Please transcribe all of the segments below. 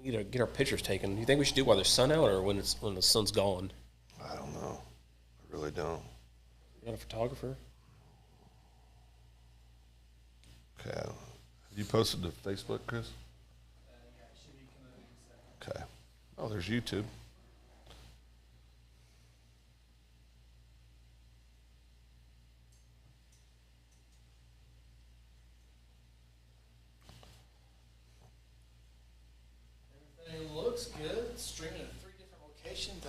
get our pictures taken. Do you think we should do it while there's sun out or when the sun's gone? I don't know. I really don't. You got a photographer? Okay. Have you posted to Facebook, Chris? Yeah, it should be coming in a second. Okay. Oh, there's YouTube. Everything looks good. It's streaming at 3 different locations.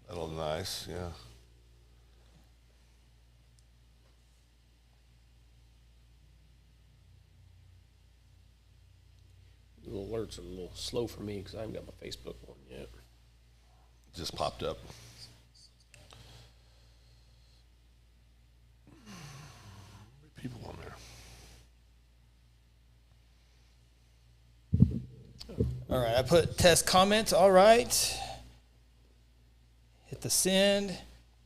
That'll nice, yeah. The alerts are a little slow for me because I haven't got my Facebook on yet. Just popped up. People on there. All right, I put test comments. All right. Hit the send.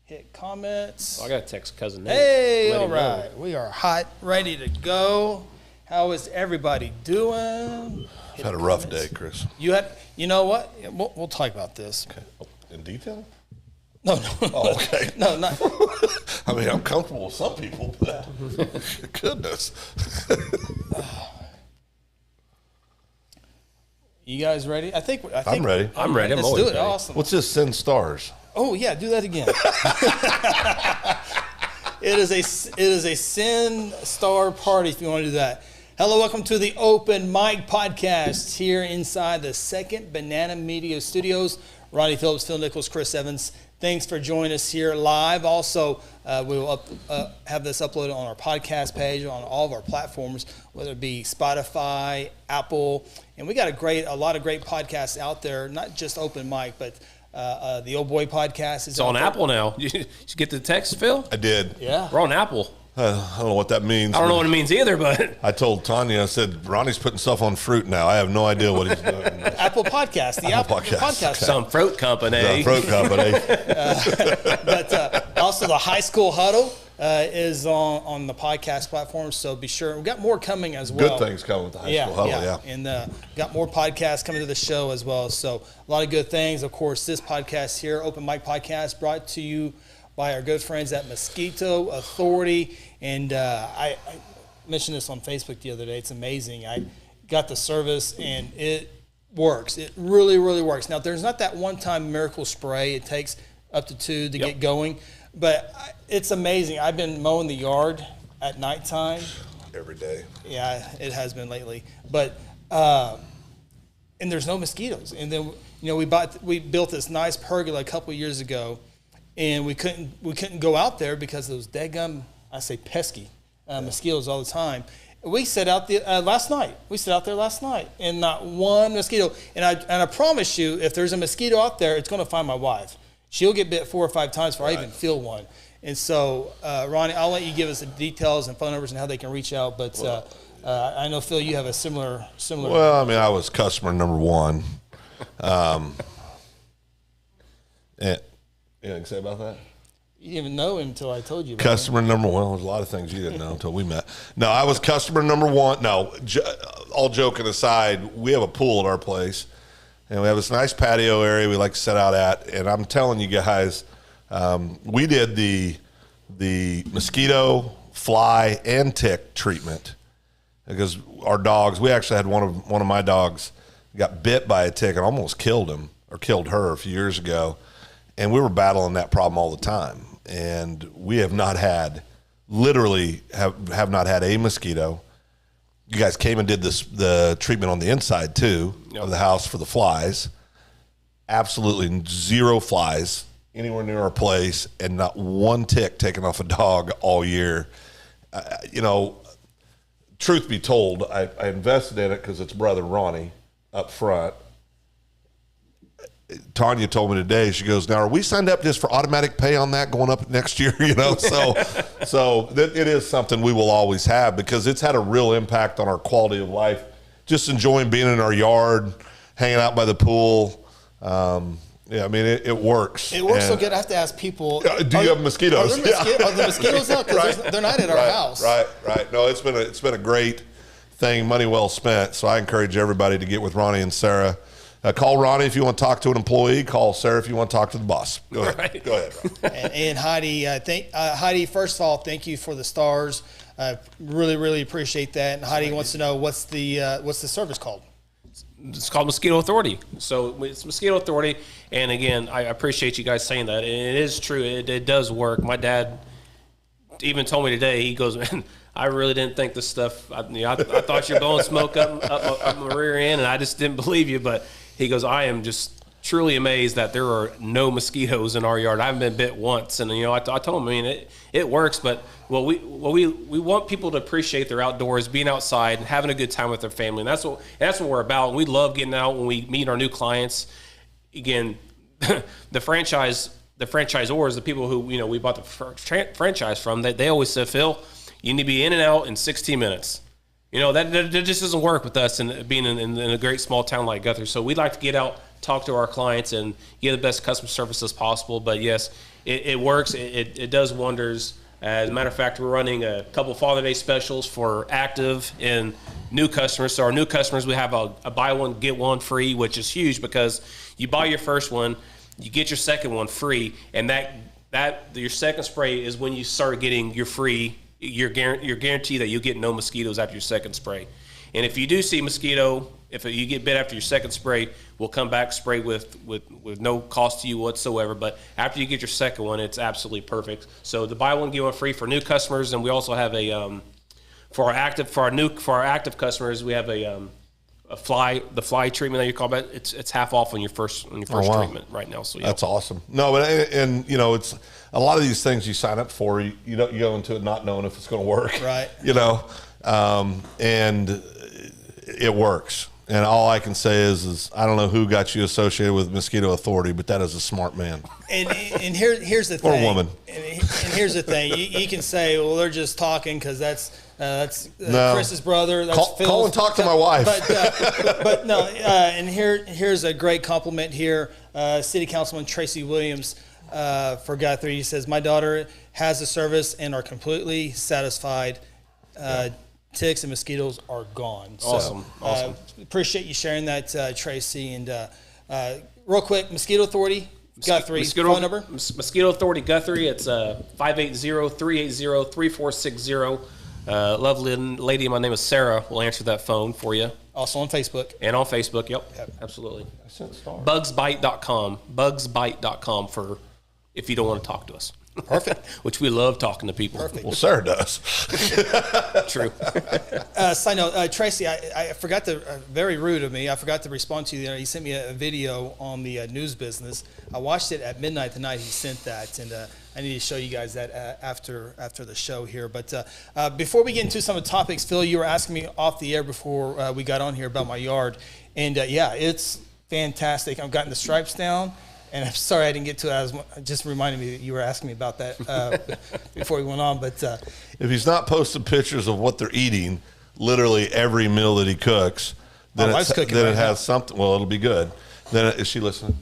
Hit comments. Oh, I got to text cousin Nate. Hey, Let all him know. right. We are hot, ready to go. How is everybody doing? I've had a rough day, Chris. You know what? We'll talk about this. Okay. In detail? No. Oh, okay. No, not. I mean, I'm comfortable with some people, but goodness. You guys ready? I think I'm ready. I'm ready. I'm Let's always do it. ready. Awesome. What's this? Send stars. Oh yeah, do that again. It is a Sin Star party if you want to do that. Hello, welcome to the Open Mic Podcast here inside the Second Banana Media Studios. Ronnie Phillips, Phil Nichols, Chris Evans. Thanks for joining us here live. Also, we will have this uploaded on our podcast page on all of our platforms, whether it be Spotify, Apple, and we got a lot of great podcasts out there. Not just Open Mic, but the Old Boy Podcast is It's on Apple now. Did you get the text, Phil? I did. Yeah. We're on Apple. I don't know what that means. I don't know what it means either, but I told Tanya, I said, Ronnie's putting stuff on fruit now. I have no idea what he's doing. Apple Podcast, the Apple Podcast. Podcast. Okay. some fruit company. The fruit company. But also the High School Huddle is on the podcast platform, so be sure. We've got more coming as well. Good things coming with the high school huddle, yeah. And got more podcasts coming to the show as well. So a lot of good things. Of course, this podcast here, Open Mic Podcast, brought to you by our good friends at Mosquito Authority. And I mentioned this on Facebook the other day. It's amazing. I got the service, and it works. It really, really works. Now, there's not that one-time miracle spray. It takes up to 2 to get going. But it's amazing. I've been mowing the yard at nighttime. Every day. Yeah, it has been lately. But and there's no mosquitoes. And then we built this nice pergola a couple years ago, and we couldn't go out there because of those deadgum, I say pesky mosquitoes all the time. We set out last night. We set out there last night, and not one mosquito. And I promise you, if there's a mosquito out there, it's going to find my wife. She'll get bit 4 or 5 times before I even feel one. And so, Ronnie, I'll let you give us the details and phone numbers and how they can reach out. But I know, Phil, you have a similar. Well, I mean, I was customer number one. And anything to say about that? You didn't even know him until I told you about Customer number one. There's a lot of things you didn't know until we met. No, I was customer number one. No, all joking aside, we have a pool at our place, and we have this nice patio area we like to set out at. And I'm telling you guys, we did the mosquito, fly, and tick treatment because our dogs. We actually had one of my dogs got bit by a tick and almost killed him or killed her a few years ago, and we were battling that problem all the time. And we have not had, literally have not had a mosquito. You guys came and did the treatment on the inside too of the house for the flies. Absolutely zero flies anywhere near our place, and not one tick taken off a dog all year. Truth be told, I invested in it because it's brother Ronnie up front. Tanya told me today, she goes, now, are we signed up just for automatic pay on that going up next year? So it is something we will always have because it's had a real impact on our quality of life. Just enjoying being in our yard, hanging out by the pool. Yeah, I mean, it works. It works so good. I have to ask people. Do you have mosquitoes? Are the mosquitoes out? Because they're not at our house. Right. No, it's been a great thing, money well spent. So I encourage everybody to get with Ronnie and Sarah. Call Ronnie if you want to talk to an employee. Call Sarah if you want to talk to the boss. Go ahead. Right. Go ahead, Ron. And Heidi, Heidi, first of all, thank you for the stars. Really, really appreciate that. And Heidi wants to know what's the service called? It's called Mosquito Authority. So it's Mosquito Authority. And again, I appreciate you guys saying that. And it is true. It does work. My dad even told me today, he goes, man, I really didn't think this stuff, I thought you were blowing smoke up my rear end, and I just didn't believe you. But he goes, I am just truly amazed that there are no mosquitoes in our yard. I haven't been bit once. And, I told him, I mean, it works, but we want people to appreciate their outdoors, being outside and having a good time with their family. And that's what we're about. We love getting out when we meet our new clients. Again, the franchisors, the people who, we bought the franchise from, they always said, Phil, you need to be in and out in 16 minutes. That just doesn't work with us and being in a great small town like Guthrie. So we'd like to get out, talk to our clients, and give the best customer service as possible. But yes, it works. It does wonders. As a matter of fact, we're running a couple Father's Day specials for active and new customers. So our new customers, we have a buy one, get one free, which is huge because you buy your first one, you get your second one free, and that your second spray is when you start getting your free. You're guaranteed that you'll get no mosquitoes after your second spray. And if you do see mosquito, if you get bit after your second spray, we'll come back, spray with no cost to you whatsoever. But after you get your second one, it's absolutely perfect. So the buy one, get one free for new customers, and we also have for our active customers, we have the fly treatment that you call it. It's half off on your first treatment right now. So yeah. That's awesome. No, but and it's a lot of these things you sign up for. You go into it not knowing if it's going to work. Right. And it works. And all I can say is I don't know who got you associated with Mosquito Authority, but that is a smart man. And here's the thing. Or woman. And here's the thing. You can say, well, they're just talking because that's Chris's brother. That's call and talk to my wife. But no. And here's a great compliment here. City Councilman Tracy Williams for Guthrie. He says, my daughter has the service and are completely satisfied. Ticks and mosquitoes are gone. Awesome. Awesome. Appreciate you sharing that, Tracy. And real quick, Mosquito Authority, Guthrie, phone number? Mosquito Authority, Guthrie. It's 580-380-3460. Lovely lady, my name is Sarah, will answer that phone for you. Also on Facebook. And on Facebook, yep. Absolutely. Bugsbite.com. Bugsbite.com for if you don't want to talk to us. Perfect. Which we love talking to people. Perfect. Well, Sarah does. True. Side note, Tracy, I forgot to, very rude of me, I forgot to respond to you. You sent me a video on the news business. I watched it at midnight the night he sent that, and I need to show you guys that after the show here. But before we get into some of the topics, Phil, you were asking me off the air before we got on here about my yard. And yeah, it's fantastic. I've gotten the stripes down. And I'm sorry I didn't get to it. Just reminded me that you were asking me about that before we went on. But if he's not posting pictures of what they're eating, literally every meal that he cooks, then it has something. Well, it'll be good. Then is she listening?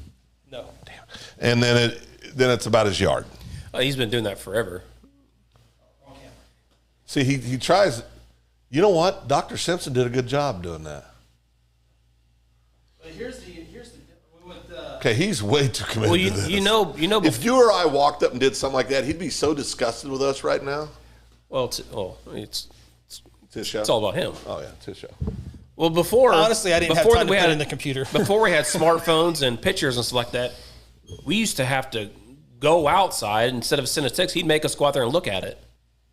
No. Damn. And then it's about his yard. He's been doing that forever. See, he tries. You know what? Dr. Simpson did a good job doing that. But here's the. Okay, he's way too committed to this. You know. If you or I walked up and did something like that, he'd be so disgusted with us right now. Well, it's his show. It's all about him. Oh yeah, it's his show. Well, before honestly, I didn't have time to put it in the computer. Before we had smartphones and pictures and stuff like that, we used to have to go outside instead of send a text. He'd make us go out there and look at it.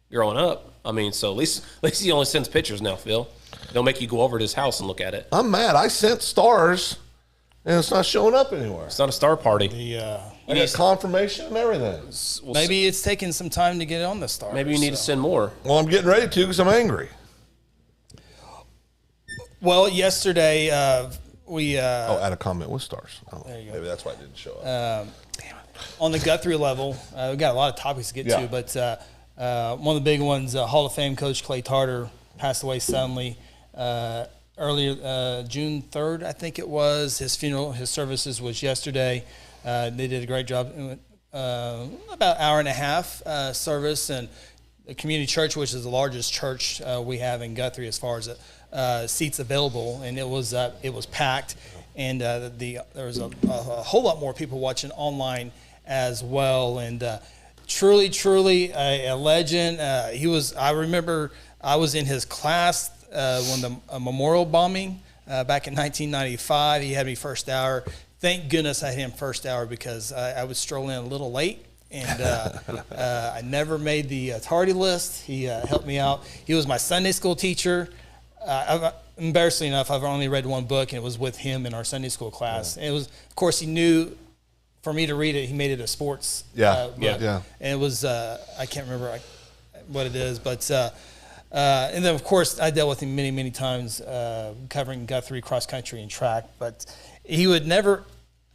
Growing up, I mean, so at least he only sends pictures now, Phil. They'll make you go over to his house and look at it. I'm mad. I sent stars. And it's not showing up anywhere. It's not a star party. I got confirmation and everything. Maybe it's taking some time to get on the star. Maybe you need to send more. Well, I'm getting ready to because I'm angry. Well, yesterday we... add a comment with stars. Oh, there you go. Maybe that's why it didn't show up. On the Guthrie level, we've got a lot of topics to get to, but one of the big ones, Hall of Fame coach Clay Tarter passed away suddenly. Earlier, June 3rd, I think it was. His funeral, his services was yesterday. They did a great job. About hour and a half service, and the community church, which is the largest church we have in Guthrie as far as seats available, and it was packed, and there was a whole lot more people watching online as well, and truly a legend. I remember I was in his class when the memorial bombing back in 1995. He had me first hour. Thank goodness I had him first hour, because I would stroll in a little late, and I never made the tardy list. He helped me out. He was my Sunday school teacher. Embarrassingly enough, I've only read one book, and it was with him in our Sunday school class. And it was, of course, he knew for me to read it. He made it a sports book. And it was I can't remember what it is, but and then of course I dealt with him many times covering Guthrie cross country and track. But he would never.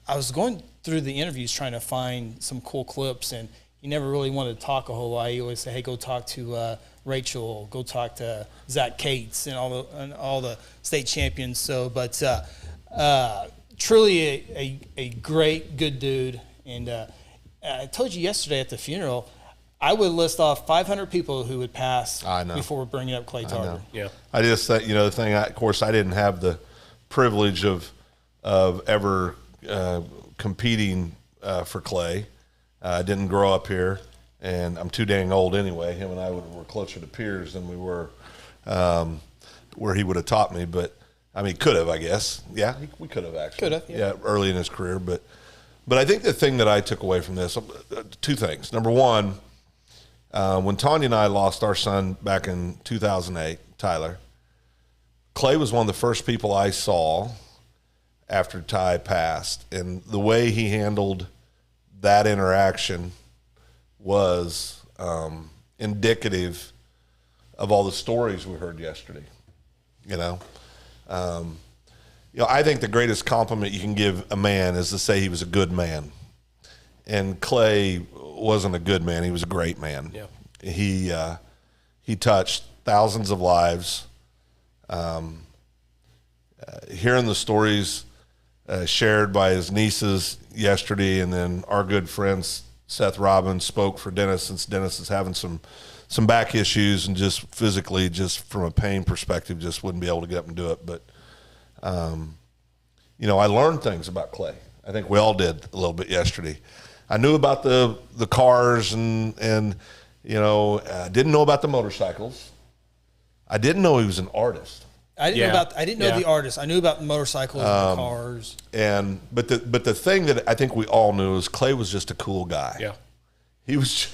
I was going through the interviews trying to find some cool clips, and he never really wanted to talk a whole lot. He always said, "Hey, go talk to Rachel, go talk to Zach Cates and all the state champions." So, but truly a great, good dude. And I told you yesterday at the funeral, I would list off 500 people who would pass before bringing up Clay Tarter. Yeah, I just thought, the thing. Of course, I didn't have the privilege of ever competing for Clay. I didn't grow up here. And I'm too dang old anyway. Him and I were closer to peers than we were where he would have taught me. But, I mean, could have, I guess. Yeah, we could have actually. Could have, yeah. Early in his career. But I think the thing that I took away from this, two things. Number one, when Tanya and I lost our son back in 2008, Tyler, Clay was one of the first people I saw after Ty passed. And the way he handled that interaction was indicative of all the stories we heard yesterday. I think the greatest compliment you can give a man is to say he was a good man. And Clay wasn't a good man; he was a great man. Yeah. He touched thousands of lives. Hearing the stories shared by his nieces yesterday, and then our good friends Seth Robbins spoke for Dennis, since Dennis is having some back issues and just physically, just from a pain perspective, just wouldn't be able to get up and do it. But, I learned things about Clay. I think we all did a little bit yesterday. I knew about the cars and didn't know about the motorcycles. I didn't know he was an artist. I didn't know the artist. I knew about the motorcycles and the cars. But the thing that I think we all knew is Clay was just a cool guy. Yeah. He was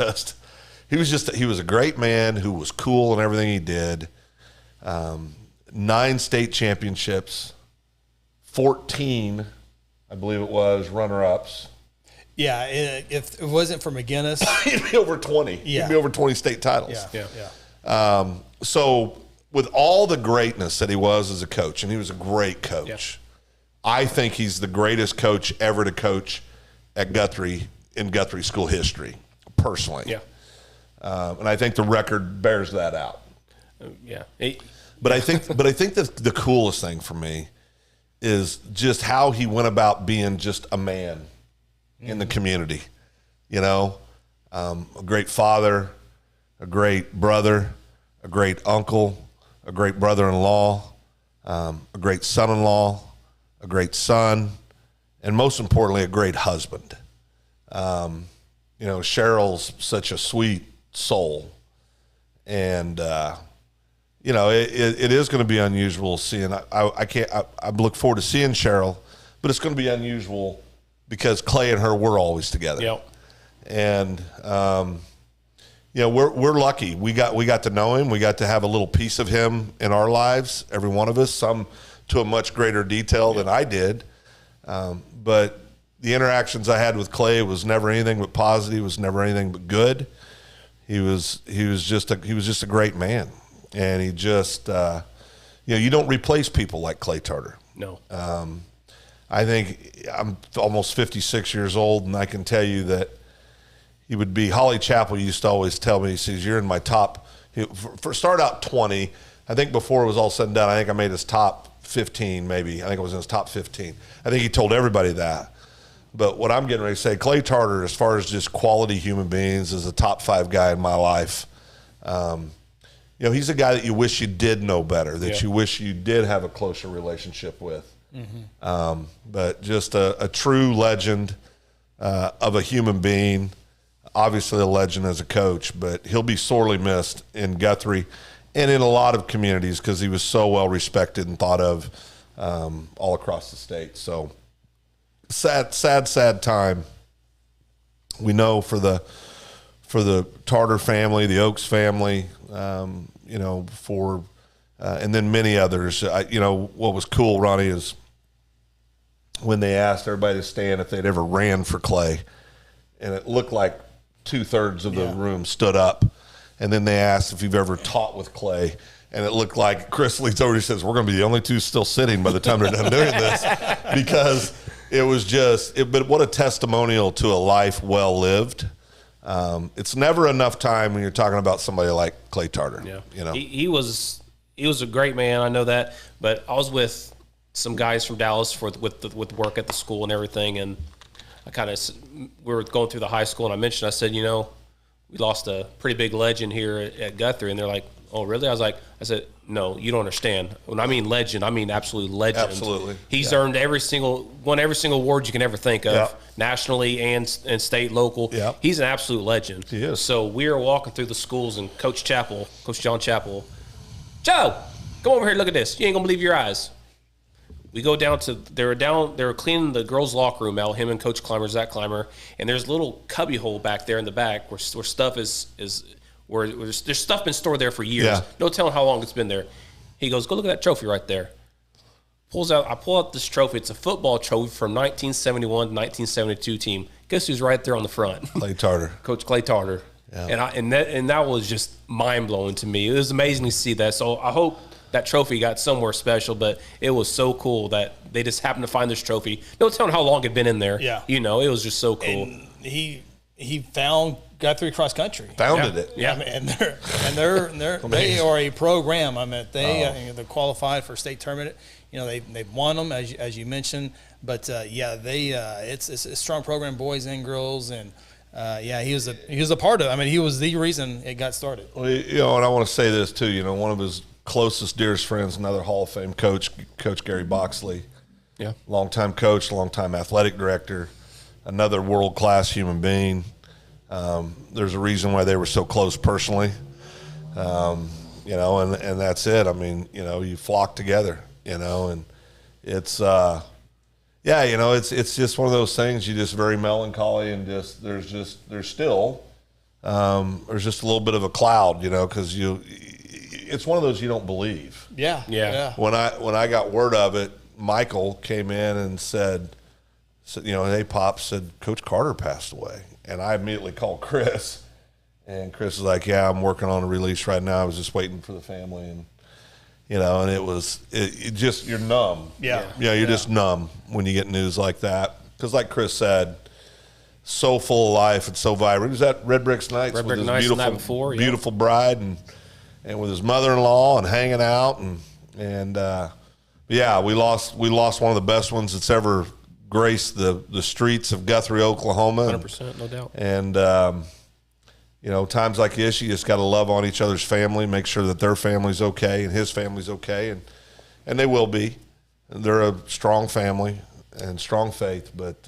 a great man who was cool in everything he did. 9 state championships, 14, I believe it was, runner-ups. Yeah, if it wasn't for McGinnis, he'd be over 20. Yeah. He'd be over 20 state titles. Yeah. So with all the greatness that he was as a coach, and he was a great coach, I think he's the greatest coach ever to coach at Guthrie in Guthrie school history, personally. Yeah. And I think the record bears that out. Yeah. But I think the coolest thing for me is just how he went about being just a man in the community. A great father, a great brother, a great uncle, a great brother-in-law, a great son-in-law, a great son, and most importantly, a great husband. Cheryl's such a sweet soul, and it is going to be unusual seeing. I look forward to seeing Cheryl, but it's going to be unusual because Clay and her were always together. Yep. And we're lucky. We got to know him. We got to have a little piece of him in our lives, every one of us, some to a much greater detail than I did. But the interactions I had with Clay was never anything but positive. It was never anything but good. He was just a great man, and he just you don't replace people like Clay Tarter. No. I think I'm almost 56 years old, and I can tell you that he would be. Holly Chappell used to always tell me, he says, "You're in my top." For start out 20. I think before it was all said and done, I think I made his top 15, maybe. I think it was in his top 15. I think he told everybody that. But what I'm getting ready to say, Clay Tarter, as far as just quality human beings, is a top 5 guy in my life. he's a guy that you wish you did know better, that you wish you did have a closer relationship with. But just a true legend of a human being, obviously a legend as a coach, but he'll be sorely missed in Guthrie and in a lot of communities because he was so well respected and thought of all across the state. So sad time. We know for the Tarter family, the Oaks family, and then many others. What was cool, Ronnie, is when they asked everybody to stand if they'd ever ran for Clay, and it looked like 2/3 of the room stood up. And then they asked if you've ever taught with Clay, and it looked like Chris Leeds already says, we're going to be the only two still sitting by the time they're done doing this, because it was but what a testimonial to a life well lived. It's never enough time when you're talking about somebody like Clay Tarter. Yeah. He was a great man. I know that, but I was with some guys from Dallas with work at the school and everything. And we were going through the high school, and I said, we lost a pretty big legend here at Guthrie. And they're like, oh, really? I said, no, you don't understand. When I mean legend, I mean absolute legend. Absolutely. He's earned won every single award you can ever think of, nationally and state, local. Yeah. He's an absolute legend. He is. So we were walking through the schools, and Coach John Chappell, Joe, come over here, look at this. You ain't gonna believe your eyes. We go down to they were cleaning the girls' locker room out, him and Coach Zach Clymer, and there's a little cubby hole back there in the back where stuff where there's stuff been stored there for years. Yeah. No telling how long it's been there. He goes, go look at that trophy right there. I pull out this trophy. It's a football trophy from 1971 to 1972 team. Guess who's right there on the front? Clay Tarter. Coach Clay Tarter. Yeah. And that was just mind blowing to me. It was amazing to see that. So I hope that trophy got somewhere special, but it was so cool that they just happened to find this trophy. No telling how long it'd been in there. Yeah. it was just so cool. And he found Guthrie cross country. Founded it. Yeah, they are a program. They're qualified for state tournament. They've won them as you mentioned. But it's a strong program, boys and girls, and he was a part of it. He was the reason it got started. Well, and I want to say this too. One of his closest, dearest friends, another Hall of Fame coach, Coach Gary Boxley. Yeah, longtime coach, longtime athletic director, another world-class human being. There's a reason why they were so close personally, and that's it. You flock together, and it's, it's just one of those things. You just very melancholy, and there's just a little bit of a cloud, because it's one of those you don't believe. Yeah. When I got word of it, Michael came in and said, hey, Pop, said Coach Carter passed away. And I immediately called Chris. And Chris was like, yeah, I'm working on a release right now. I was just waiting for the family. And, and it just, you're numb. Yeah. You're just numb when you get news like that. Because like Chris said, so full of life and so vibrant. He was at Red Bricks Nights with his beautiful bride and with his mother-in-law and hanging out. We lost one of the best ones that's ever graced the streets of Guthrie, Oklahoma. 100%, no doubt. And, times like this, you just got to love on each other's family, make sure that their family's okay and his family's okay. And they will be. They're a strong family and strong faith. But,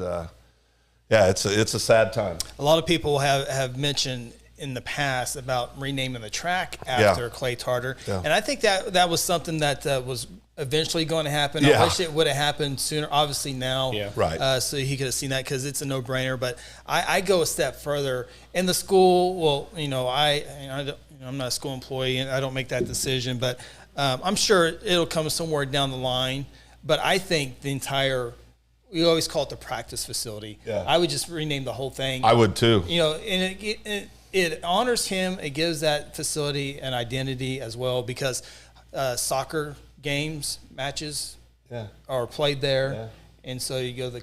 it's a sad time. A lot of people have mentioned in the past about renaming the track after Clay Tarter. Yeah. And I think that was something that was eventually going to happen. I wish it would have happened sooner. Obviously now, right. So he could have seen that because it's a no-brainer. But I go a step further. In the school, well, I'm not a school employee and I don't make that decision, but I'm sure it'll come somewhere down the line. But I think we always call it the practice facility. Yeah. I would just rename the whole thing. I would too. And it honors him. It gives that facility an identity as well because soccer games, matches are played there. Yeah. And so you go to the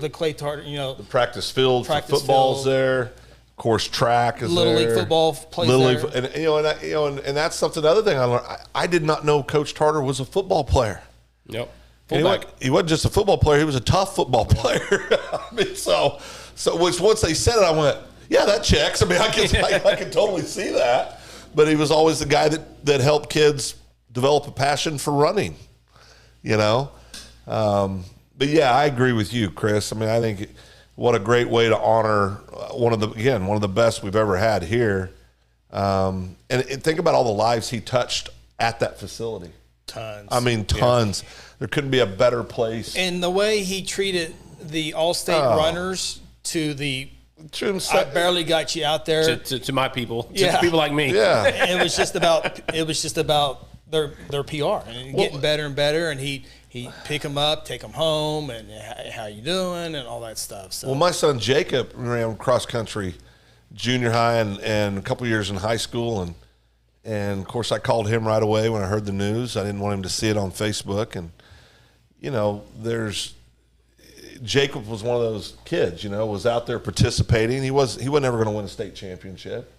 Clay Tarter, the practice field, football's there. Of course, track is Little there. League football plays there. And that's something. Other thing I learned, I did not know Coach Tarter was a football player. Yep. He wasn't just a football player; he was a tough football player. So once they said it, I went, "Yeah, that checks." I can totally see that. but he was always the guy that helped kids develop a passion for running, you know? But yeah, I agree with you, Chris. I mean, I think what a great way to honor one of the best we've ever had here. And think about all the lives he touched at that facility. Tons. I mean, tons. Yeah. There couldn't be a better place. And the way he treated the All-State runners to the I barely got you out there to my people, to people like me. Yeah, it was just about their PR and getting better and better. And he pick them up, take them home, and how you doing and all that stuff. So. Well, my son Jacob ran cross country, junior high and a couple years in high school, and of course I called him right away when I heard the news. I didn't want him to see it on Facebook, and you know, Jacob was one of those kids, you know, was out there participating. He wasn't ever going to win a state championship,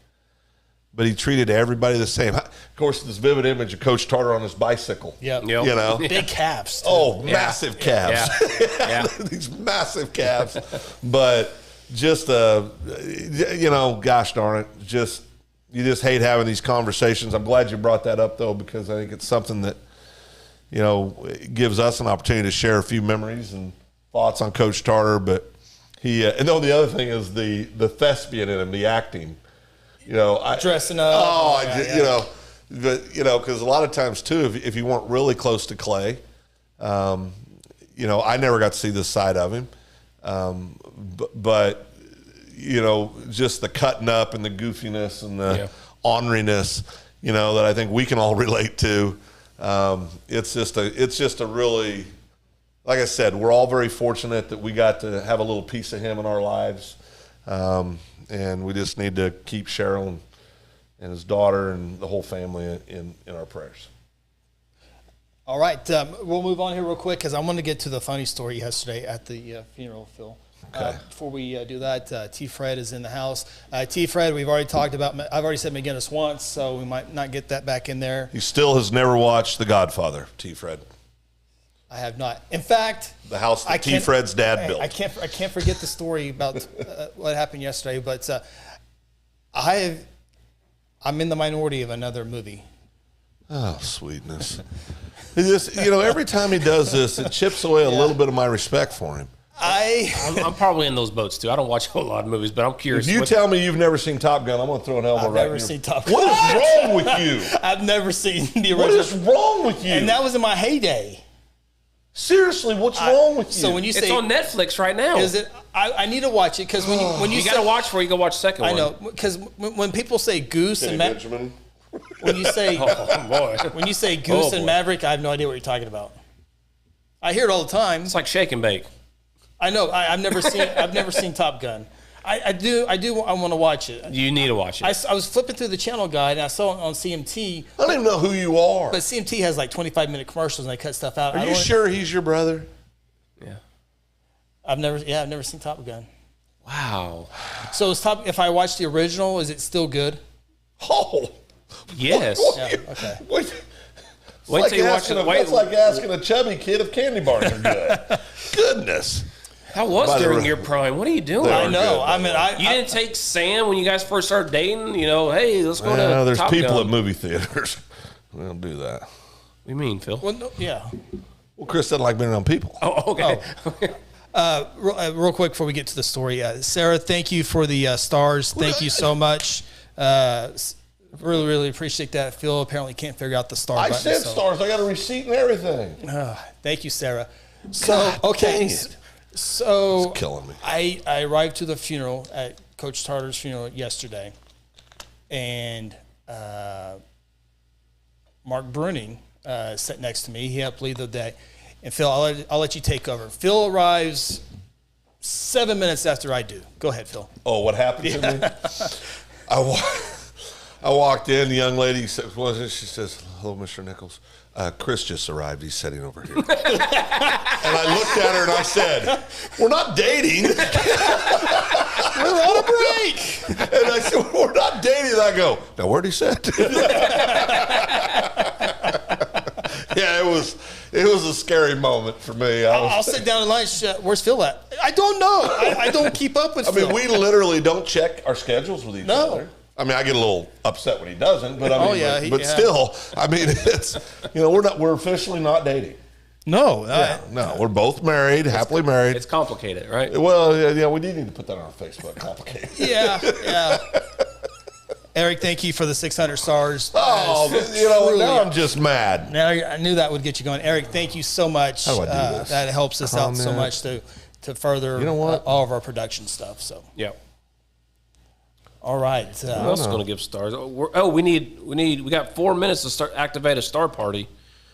but he treated everybody the same. Of course, this vivid image of Coach Tarter on his bicycle. Yep. You know, big calves. Too. Oh, massive calves. Yeah. These massive calves. But just you know, gosh darn it, you just hate having these conversations. I'm glad you brought that up though, because I think it's something that, you know, it gives us an opportunity to share a few memories and thoughts on Coach Tarter. But he and then the other thing is the thespian in him, the acting. You know, dressing up. Oh, you know, but you know, because a lot of times too, if you weren't really close to Clay, you know, I never got to see this side of him, but you know, just the cutting up and the goofiness and the orneriness, you know, that I think we can all relate to. It's just a really, like I said, we're all very fortunate that we got to have a little piece of him in our lives. And we just need to keep Cheryl and his daughter and the whole family in our prayers. All right. We'll move on here real quick because I want to get to the funny story yesterday at the funeral, Phil. Okay. Before we do that, Tfred is in the house. Tfred, we've already talked about. I've already said McGinnis once, so we might not get that back in there. He still has never watched The Godfather, Tfred. I have not. In fact, the house that Tfred's dad built. I can't forget the story about what happened yesterday. But I'm in the minority of another movie. Oh, sweetness! You know, every time he does this, it chips away a little bit of my respect for him. I'm probably in those boats too. I don't watch a whole lot of movies, but I'm curious. If you tell me you've never seen Top Gun, I'm going to throw an elbow right here. I've never seen Top Gun. What is wrong with you? I've never seen the original. What is wrong with you? And that was in my heyday. Seriously, what's wrong with you? So when you say it's on Netflix right now, is it? I need to watch it because when you got to watch before you go watch the second one. I know because when people say Goose and Benjamin. when you say when you say Goose and Maverick, I have no idea what you're talking about. I hear it all the time. It's like shake and bake. I know. I've never seen Top Gun. I want to watch it. You need to watch it. I was flipping through the channel guide and I saw it on CMT. I don't even know who you are. But CMT has like 25-minute commercials and they cut stuff out. Are you sure he's your brother? Yeah. I've never seen Top Gun. Wow. So if I watch the original, is it still good? Oh. Yes. Yeah, okay. It's like asking a chubby kid if candy bars are good. Goodness. That was during your prime. What are you doing? I know. Good, you didn't take Sam when you guys first started dating. You know, hey, let's go to. There's Top people Gun. at movie theaters. We don't do that. What do you mean, Phil? Well, no, yeah. Well, Chris doesn't like being around people. Oh, okay. Real quick before we get to the story, Sarah, thank you for the stars. Thank you so much. Really, really appreciate that. Phil apparently can't figure out the star button. I said stars. I got a receipt and everything. Thank you, Sarah. God, okay. dang it. So it's killing me. I arrived to the funeral at Coach Tarter's funeral yesterday, and Mark Bruning sat next to me. He helped lead the day. And Phil, I'll let you take over. Phil arrives 7 minutes after I do. Go ahead, Phil. Oh, what happened to me? I walked in. The young lady said, she says, "Hello, Mr. Nichols. Chris just arrived. He's sitting over here." And I looked at her and I said, "We're not dating. We're on a break." And I said, "We're not dating." And I go, "Now, where'd he sit?" Yeah, it was a scary moment for me. I'll sit down at lunch. Where's Phil at? I don't know. I don't keep up with Phil. We literally don't check our schedules with each other. I mean, I get a little upset when he doesn't, but I mean, but yeah. still, I mean, it's, we're officially not dating. No, No, we're both married, happily married. It's complicated, right? Well, yeah, we do need to put that on our Facebook. Complicated. yeah. Eric, thank you for the 600 stars. Oh, now I'm just mad. Now I knew that would get you going. Eric, thank you so much. How do I do this? That helps us out so much to further all of our production stuff. So Yeah. all right. Who else is going to give stars? We got 4 minutes to start activate a star party.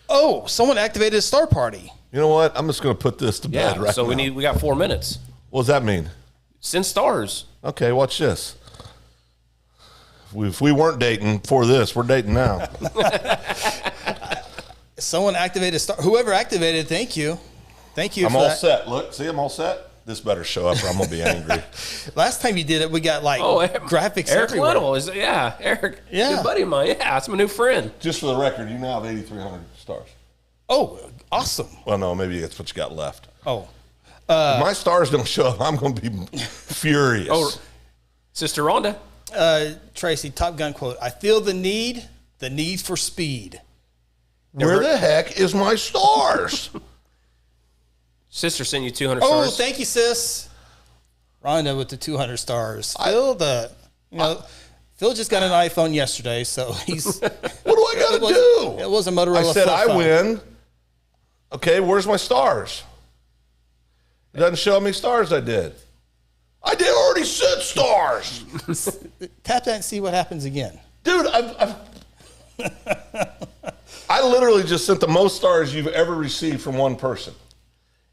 Oh, someone activated a star party. You know what? I'm just going to put this to bed right So now. we got 4 minutes. What does that mean? Send stars. Okay, watch this. If we weren't dating for this, we're dating now. Someone activated a star. Whoever activated, thank you. Thank you. I'm for all that. set. Look, see, I'm all set. This better show up or I'm going to be angry. Last time you did it, we got graphics Eric everywhere. Little is Eric. Yeah. Good buddy of mine. Yeah, that's my new friend. Just for the record, you now have 8,300 stars. Oh, awesome. Well, no, maybe that's what you got left. Oh, If my stars don't show up, I'm going to be furious. Oh, Sister Rhonda. Tracy, Top Gun quote: "I feel the need for speed." Where the heck is my stars? Sister sent you 200 Oh, stars. thank you, sis. Rhonda with the 200 stars. Phil just got an iPhone yesterday, so he's. What do I got to do? It was a Motorola. I said flip I phone. win. Okay, where's my stars? It doesn't show how many stars I did. I did already said stars. Tap that and see what happens again. Dude, I literally just sent the most stars you've ever received from one person.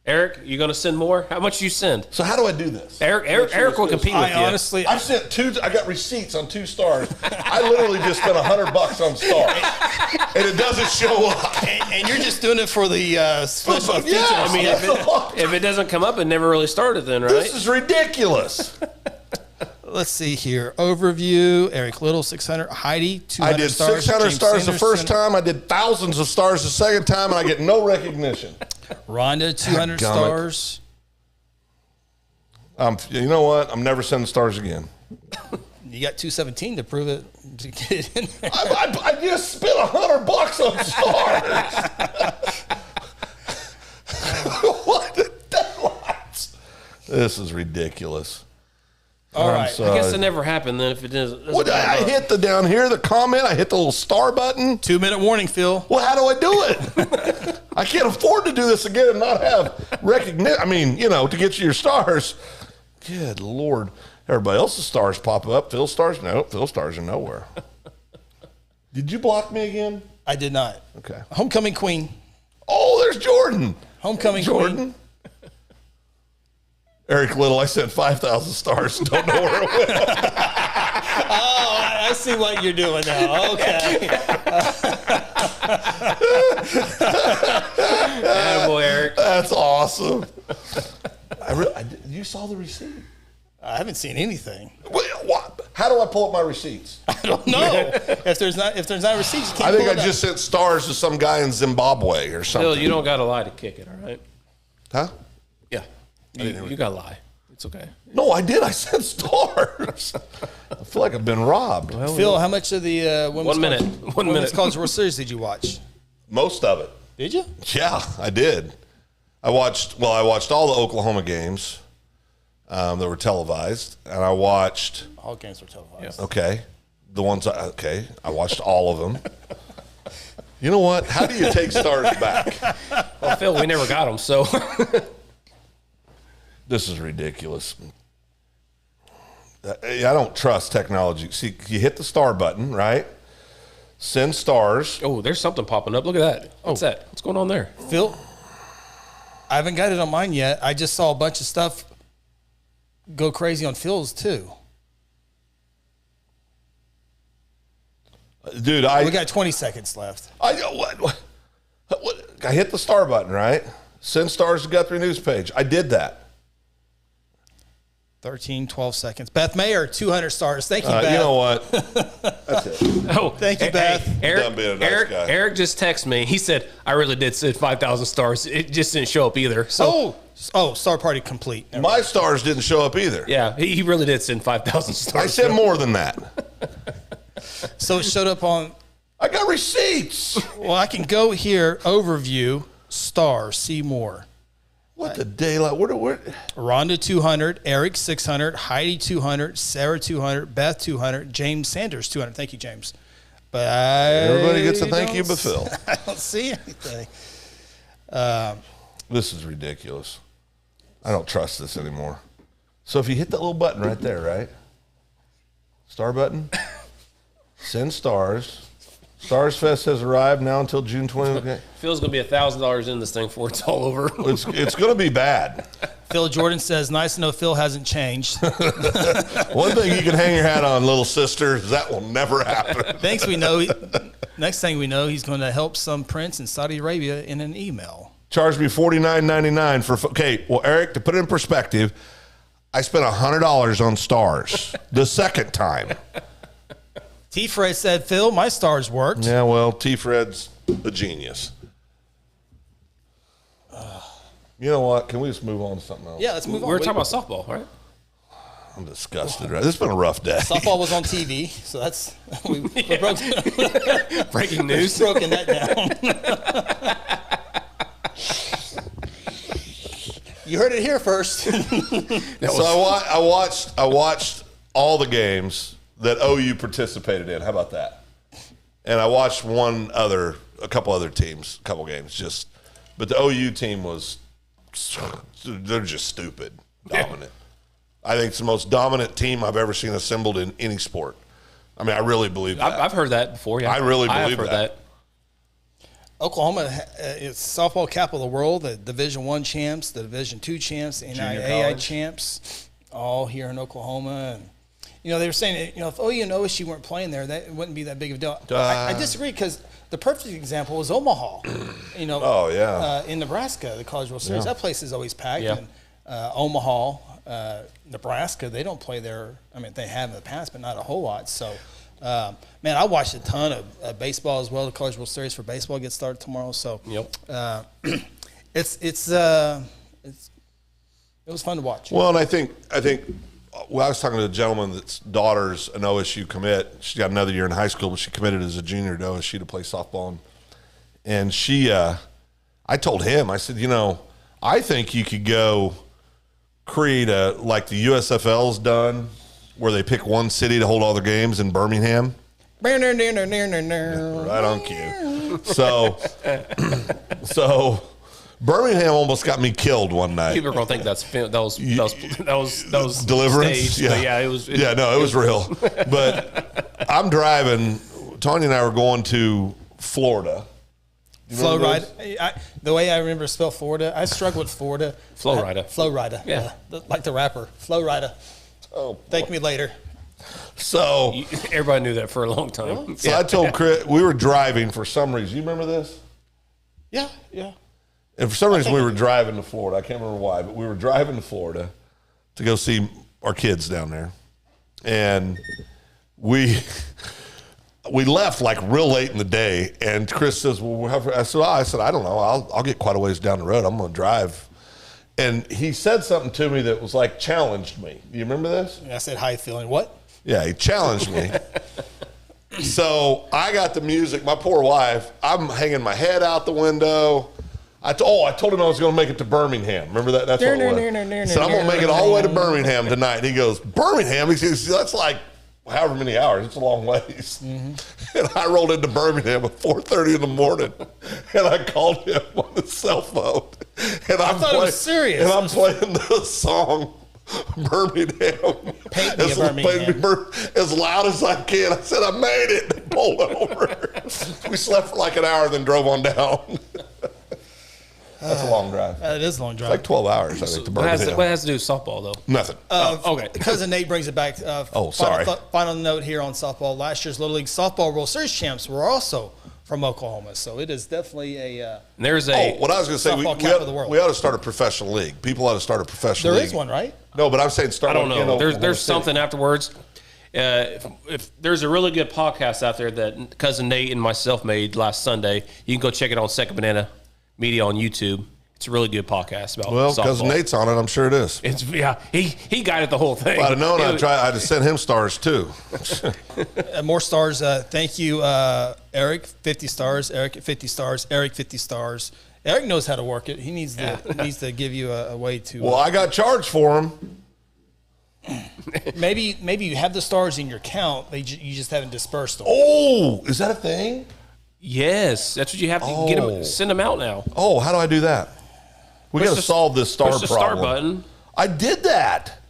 Eric, you going to send more? How much you send? So how do I do this? Eric will compete with you. Honestly, I've sent two. I got receipts on 2 stars. I literally just spent $100 on stars, and it doesn't show up. and you're just doing it for the special features. Yeah, I mean, if it doesn't come up, it never really started then, right? This is ridiculous. Let's see here. Overview. Eric Little, 600. Heidi, 200 I did stars. 600 James stars the first Sanderson. time. I did thousands of stars the second time, and I get no recognition. Rhonda, 200 Dadgummit. stars. You know what? I'm never sending stars again. You got 217 to prove it. To get it in there. I just spent $100 on stars. What the deadlines? This is ridiculous. All right. I guess it never happened then if it doesn't. What, I hit the down here, the comment. I hit the little star button. 2-minute warning, Phil. Well, how do I do it? I can't afford to do this again and not have recognition. I mean, to get you your stars. Good Lord. Everybody else's stars pop up. Phil's stars, no. Phil's stars are nowhere. Did you block me again? I did not. Okay. Homecoming Queen. Oh, there's Jordan. Homecoming Jordan. Queen. Eric Little, I sent 5,000 stars. Don't know where it went. Oh, I see what you're doing now. Okay. Attaboy, Eric. That's awesome. You saw the receipt? I haven't seen anything. What? How do I pull up my receipts? I don't know. If there's not receipts, you can't I think pull I it just sent stars to some guy in Zimbabwe or something. Phil, you don't got to lie to kick it, all right? Huh? Yeah. You got to lie. It's okay. No, I did. I sent stars. I feel like I've been robbed. up. Phil, how much of the One minute. Women's College World Series did you watch? Most of it. Did you? Yeah, I did. I watched all the Oklahoma games that were televised, and I watched, All games were televised. okay, I watched all of them. You know what? How do you take stars back? Well, Phil, we never got them, so. This is ridiculous. I don't trust technology. See, you hit the star button, right? Send stars. Oh, there's something popping up. Look at that. What's that? What's going on there? Phil, I haven't got it on mine yet. I just saw a bunch of stuff go crazy on Phil's too. Dude, We got 20 seconds left. I hit the star button, right? Send stars to Guthrie News page. I did that. 13, 12 seconds. Beth Mayer, 200 stars. Thank you, Beth. You know what? That's it. Oh, Thank you, Beth. Done being a nice guy. Eric just texted me. He said, I really did send 5,000 stars. It just didn't show up either. So, Star Party complete. Never My stars didn't show up either. yeah, he really did send 5,000 stars. I said more than that. So it showed up on. I got receipts. Well, I can go here. Overview. Stars. See more. What the daylight? Where? Rhonda 200, Eric 600, Heidi 200, Sarah 200, Beth 200, James Sanders 200. Thank you, James. But Everybody gets a thank you but Phil. I don't see anything. This is ridiculous. I don't trust this anymore. So if you hit that little button right there, right? Star button. Send stars. Stars Fest has arrived now until June 20th. Okay. Phil's going to be $1,000 in this thing before it's all over. It's going to be bad. Phil Jordan says, nice to know Phil hasn't changed. One thing you can hang your hat on, little sister, is that will never happen. Next thing we know, he's going to help some prince in Saudi Arabia in an email. Charged me $49.99 for. Okay, well, Eric, to put it in perspective, I spent $100 on stars the second time. Tfred said, Phil, my stars worked. Yeah, well, Tfred's a genius. You know what? Can we just move on to something else? Yeah, let's move on. We were talking about softball, right? I'm disgusted. Right? This has been a rough day. Softball was on TV, so that's we broke, Breaking news. broken that down. You heard it here first. So I watched all the games that OU participated in. How about that? And I watched a couple other teams, a couple games. But the OU team they're just stupid, dominant. I think it's the most dominant team I've ever seen assembled in any sport. I mean, I really believe that. I've heard that before. Yeah, I really have believe heard that. Oklahoma is softball capital of the world. The Division I champs, the Division II champs, NAIA champs, all here in Oklahoma. And they were saying, if OU and OSU weren't playing there, that wouldn't be that big of a deal. I disagree because the perfect example is Omaha. Oh, yeah. In Nebraska, the College World Series, that place is always packed. Yeah. And Omaha, Nebraska, they don't play there. I mean, they have in the past, but not a whole lot. So, man, I watched a ton of baseball as well. The College World Series for baseball gets started tomorrow. So, it was fun to watch. Well, and I think well, I was talking to a gentleman that's daughter's an OSU commit. She's got another year in high school, but she committed as a junior to OSU to play softball. And she, I told him, I said, I think you could go create like the USFL's done, where they pick one city to hold all their games in Birmingham. Right on cue. So Birmingham almost got me killed one night. People are going to think that was Deliverance. Staged, Yeah, but yeah, it was real. But I'm driving. Tanya and I were going to Florida. Flow Rida. The way I remember to spell Florida, I struggle with Florida. Flow Rida. Flow Rida. Yeah. Like the rapper. Flow Rida. Oh, thank me later. So everybody knew that for a long time. So I told Chris, we were driving for some reason. You remember this? Yeah. And for some reason, we were driving to Florida. I can't remember why, but we were driving to Florida to go see our kids down there. And we left like real late in the day. And Chris says, well, I said, I don't know. I'll get quite a ways down the road. I'm going to drive. And he said something to me that was like challenged me. Do you remember this? I said, how you feeling? What? Yeah, he challenged me. So I got the music. My poor wife, I'm hanging my head out the window. I told him I was going to make it to Birmingham. Remember that? That's what it was. So I'm going to make it all the way to Birmingham tonight. And he goes, Birmingham? He says, that's like however many hours. It's a long ways. Mm-hmm. And I rolled into Birmingham at 4:30 in the morning. And I called him on the cell phone. And I thought it was serious. And I'm playing the song Birmingham. Paint me a Birmingham. As loud as I can. I said, I made it. And pulled over. We slept for like an hour, then drove on down. That's a long drive. It is a long drive. It's like 12 hours, I think, to Birmingham. What has to do with softball, though? Nothing. Okay. Cousin Nate brings it back. Sorry. Final note here on softball. Last year's Little League Softball World Series champs were also from Oklahoma, so it is definitely what I was going to say, we ought to start a professional league. People ought to start a professional league. There is one, right? No, but I'm saying start. I don't know. There's something afterwards. If there's a really good podcast out there that Cousin Nate and myself made last Sunday, you can go check it on Second Banana Media on YouTube. It's a really good podcast about Well, softball. because Nate's on it, I'm sure it is. It's he guided the whole thing. If I'd have known, I'd have sent him stars too. More stars. Thank you, Eric. 50 stars. Eric at 50 stars. Eric 50 stars. Eric knows how to work it. He needs to give you a way to. Well, I got charged for him. Maybe you have the stars in your count. You just haven't dispersed them. Oh, is that a thing? Yes, that's what you have to get them. Send them out now. Oh, how do I do that? We got to solve this star push the problem. star button, I did that.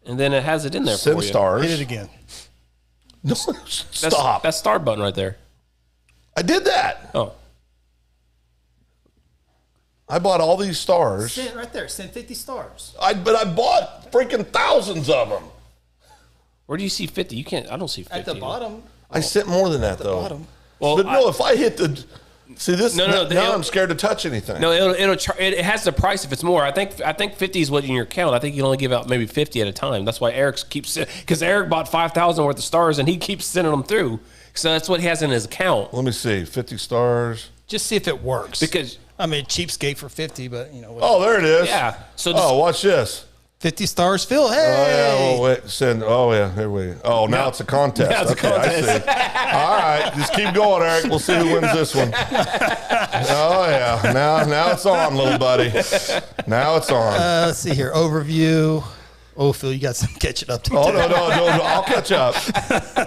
and then it has it in there Send for you. stars. Hit it again. No, stop. That's star button right there. I did that. Oh, I bought all these stars. Send it right there. Send 50 stars. But I bought freaking thousands of them. where do you see 50? You can't. I don't see 50. At the bottom. I sent more than that, though. Bottom. Well, But no, if I hit the... See, this No, now I'm scared to touch anything. No, it has the price if it's more. I think 50 is what in your count. I think you can only give out maybe 50 at a time. That's why Eric keeps, because Eric bought 5,000 worth of stars and he keeps sending them through. So that's what he has in his account. Let me see. 50 stars. Just see if it works. Because I mean, cheapskate for 50, but whatever. Oh, there it is. yeah, so Oh, watch this. 50 stars, Phil. Hey. Oh, yeah. Well, wait. Send. Oh, yeah. Here we. Oh, now it's a contest. Now it's a okay, contest. I see. All right. Just keep going, Eric. We'll see who wins this one. Oh, yeah. Now it's on, little buddy. Now it's on. Let's see here. Overview. Oh, Phil, you got some catching up to do. Oh, no. I'll catch up.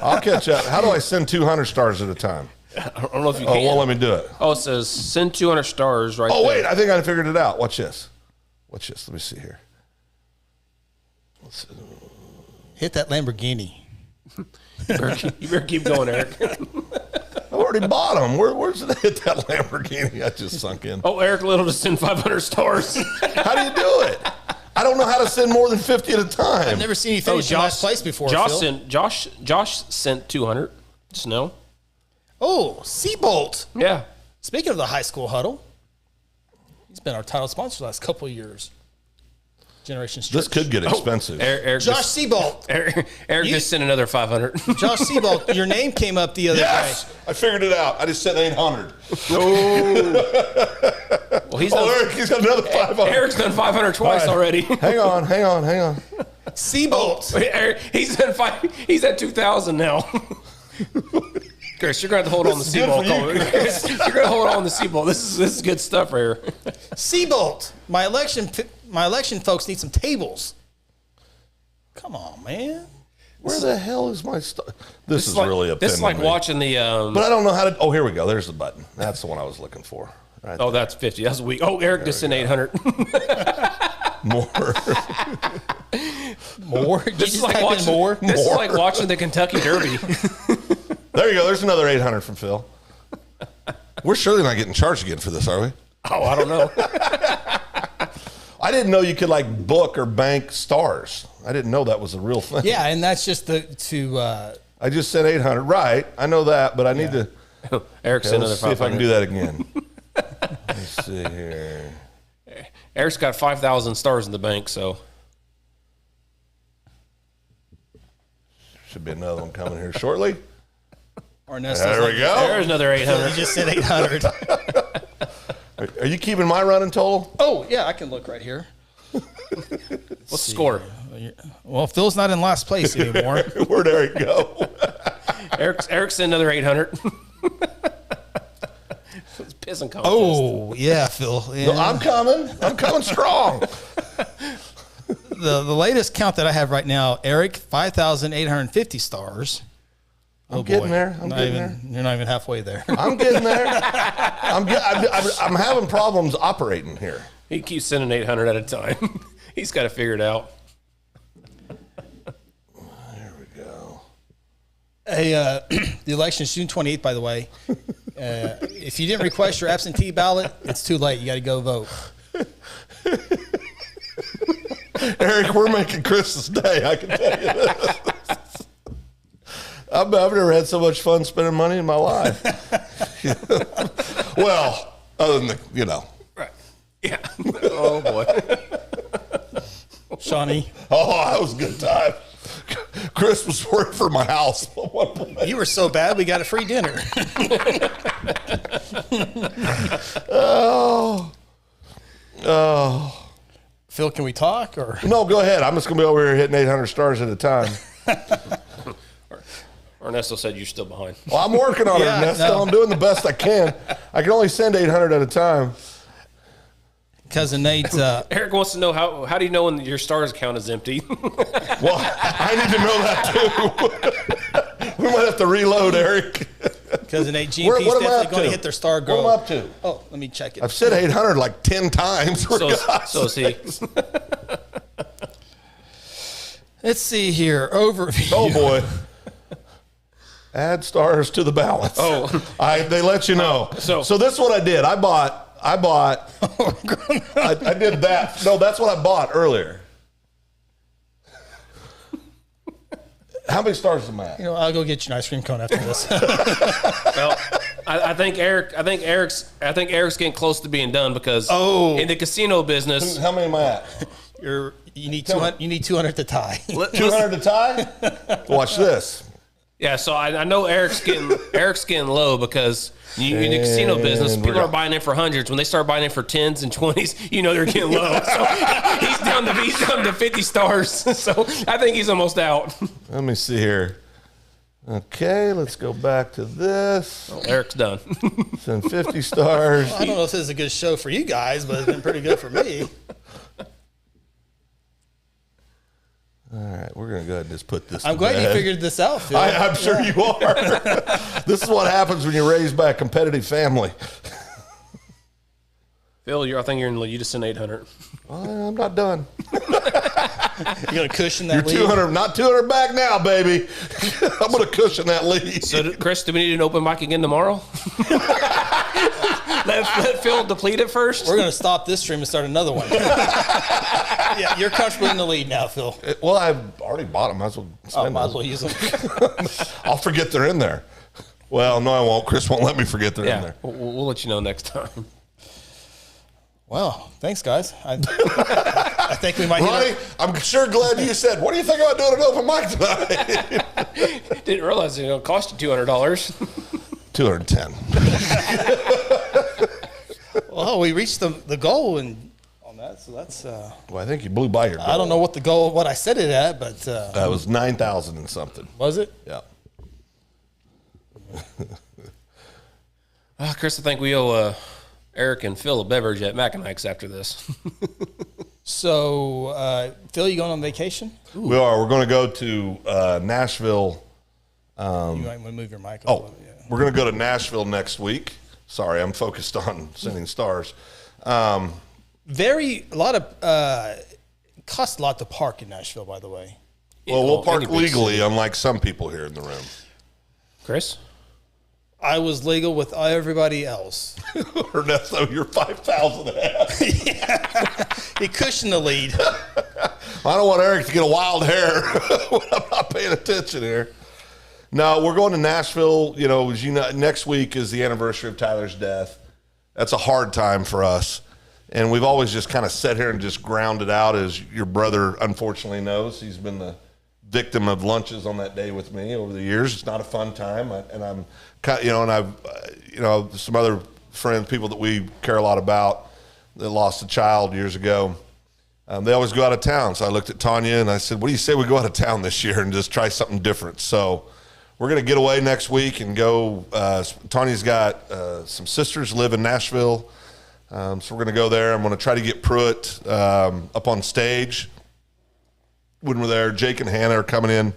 I'll catch up. How do I send 200 stars at a time? I don't know if you Oh, can. well, let me do it. Oh, it says send 200 stars right there. Oh, wait. I think I figured it out. Watch this. Watch this. Let me see here. Hit that Lamborghini. You better keep going, Eric. I already bought them. Where's it hit that Lamborghini? I just sunk in. Oh, Eric Little to send 500 stars. How do you do it? I don't know how to send more than 50 at a time. I've never seen you finish in last place before, Phil. Josh sent 200. Just know. Oh, Seabolt. Yeah. Speaking of the high school huddle, he's been our title sponsor the last couple of years. Generations This Church. could get expensive. Eric Josh just, Seabolt. Eric just sent another 500. Josh Seabolt, your name came up the other Yes, day. I figured it out. I just sent 800. Well, he's Eric, he's got another 500. Eric's done 500 twice All right. already. Hang on. Seabolt. Eric, he's at 2,000 now. Chris, you're going to have to hold on the This is good Seabolt. for you, Chris, you're going to hold on the Seabolt. This is good stuff right here. Seabolt. My election folks need some tables. Come on, man. Where the hell is my stuff? This is really offending This is like me. watching the. But I don't know how to. Oh, here we go. There's the button. That's the one I was looking for. Right Oh, that's 50. That's weak. Oh, Eric just sent 800. More. More? This is like watching more? This is like watching the Kentucky Derby. There you go. There's another 800 from Phil. We're surely not getting charged again for this, are we? Oh, I don't know. I didn't know you could like book or bank stars. I didn't know that was a real thing. Yeah, and that's just I just said 800. Right. I know that, but I need to. Eric sent another Let's see if I can 500. do that again. Let's see here. Eric's got 5,000 stars in the bank, so. Should be another one coming here shortly. Ernesto's There we go. There's another You 800. just said 800. Are you keeping my running total? Oh, yeah, I can look right here. What's the score? Well, Phil's not in last place anymore. Where'd Eric go? Eric sent another 800. It's pissing contest. Oh, yeah, Phil. Yeah. No, I'm coming. I'm coming strong. The latest count that I have right now, Eric, 5,850 stars. I'm getting there. I'm getting there. You're not even halfway there. I'm getting there. I'm having problems operating here. He keeps sending 800 at a time. He's got to figure it out. There we go. Hey, the election is June 28th, by the way. If you didn't request your absentee ballot, it's too late. You got to go vote. Eric, we're making Christmas Day. I can tell you this. I've never had so much fun spending money in my life. Well, other than Right. Yeah. Oh, boy. Shawnee, Oh, that was a good time. Chris was working for my house at one point. you were so bad we got a free dinner. Oh. Phil, can we talk? Or No, go ahead. I'm just going to be over here hitting 800 stars at a time. Ernesto said you're still behind. Well, I'm working on it, Ernesto. no. I'm doing the best I can. I can only send 800 at a time. Cousin Nate, Eric wants to know how do you know when your stars account is empty? Well, I need to know that too. We might have to reload, Eric. Cousin Nate, GMP's What am I definitely up going to to? hit their star What goal. am I up to? Oh, let me check it. I've said 800 like 10 times. For so God's is he. Let's see here. Overview. Oh boy. Add stars to the balance. Oh. They let you know. So this is what I did. I did that. No, that's what I bought earlier. How many stars am I at? I'll go get you an ice cream cone after this. Well, I think Eric's getting close to being done because in the casino business, How many am I at? You need 200. You need 200 to tie. 200 to tie? Watch this. yeah. So I know Eric's getting low because in the casino business, And people we're are buying in for hundreds. When they start buying in for 10s and 20s, they're getting low. So he's down to 50 stars. So I think he's almost out. Let me see here. Okay, let's go back to this. Eric's done. Send 50 stars. I don't know if this is a good show for you guys, but it's been pretty good for me. All right, we're going to go ahead and just put this I'm to glad you bed. figured this out, Phil. I'm sure you are. This is what happens when you're raised by a competitive family. Phil, I think you just sent 800. I'm not done. You're going to cushion You're that lead? 200, not 200 back now, baby. I'm going to cushion that lead. So, Chris, do we need an open mic again tomorrow? let Phil deplete it first. We're going to stop this stream and start another one. Yeah, you're comfortable in the lead now, Phil. Well, I've already bought them. Might as well spend Might as them. well use them. I'll forget they're in there. Well, no, I won't. Chris won't let me forget they're in Yeah, there. we'll let you know next time. Well, thanks, guys. I think we might Ronnie, hit I'm sure glad you said, what do you think about doing an open mic tonight? Didn't realize it cost you $200. 210. Well, we reached the goal on that, so that's. Well, I think you blew by your goal. I don't know what I set it at, but That was 9,000 and something. was it? Yeah. Chris, I think we owe Eric and Phil a beverage at Mac and Ike's after this. So, Phil, you going on vacation? We are. We're going to go to Nashville. You might want to move your mic. A little bit, yeah. We're going to go to Nashville next week. Sorry, I'm focused on sending stars. Costs a lot to park in Nashville, by the way. Well, we'll park Any big legally, city. unlike some people here in the room. Chris? I was legal with everybody else. Ernesto, you're 5,000 ahead. He cushioned the lead. I don't want Eric to get a wild hair when I'm not paying attention here. No, we're going to Nashville. As you know, next week is the anniversary of Tyler's death. That's a hard time for us. And we've always just kind of sat here and just ground it out, as your brother unfortunately knows. He's been the victim of lunches on that day with me over the years. It's not a fun time. I've some other friends, people that we care a lot about that lost a child years ago. They always go out of town. So I looked at Tanya and I said, what do you say we go out of town this year and just try something different? So we're going to get away next week and go. Tanya's got some sisters live in Nashville. So we're going to go there. I'm going to try to get Pruitt up on stage. When we're there, Jake and Hannah are coming in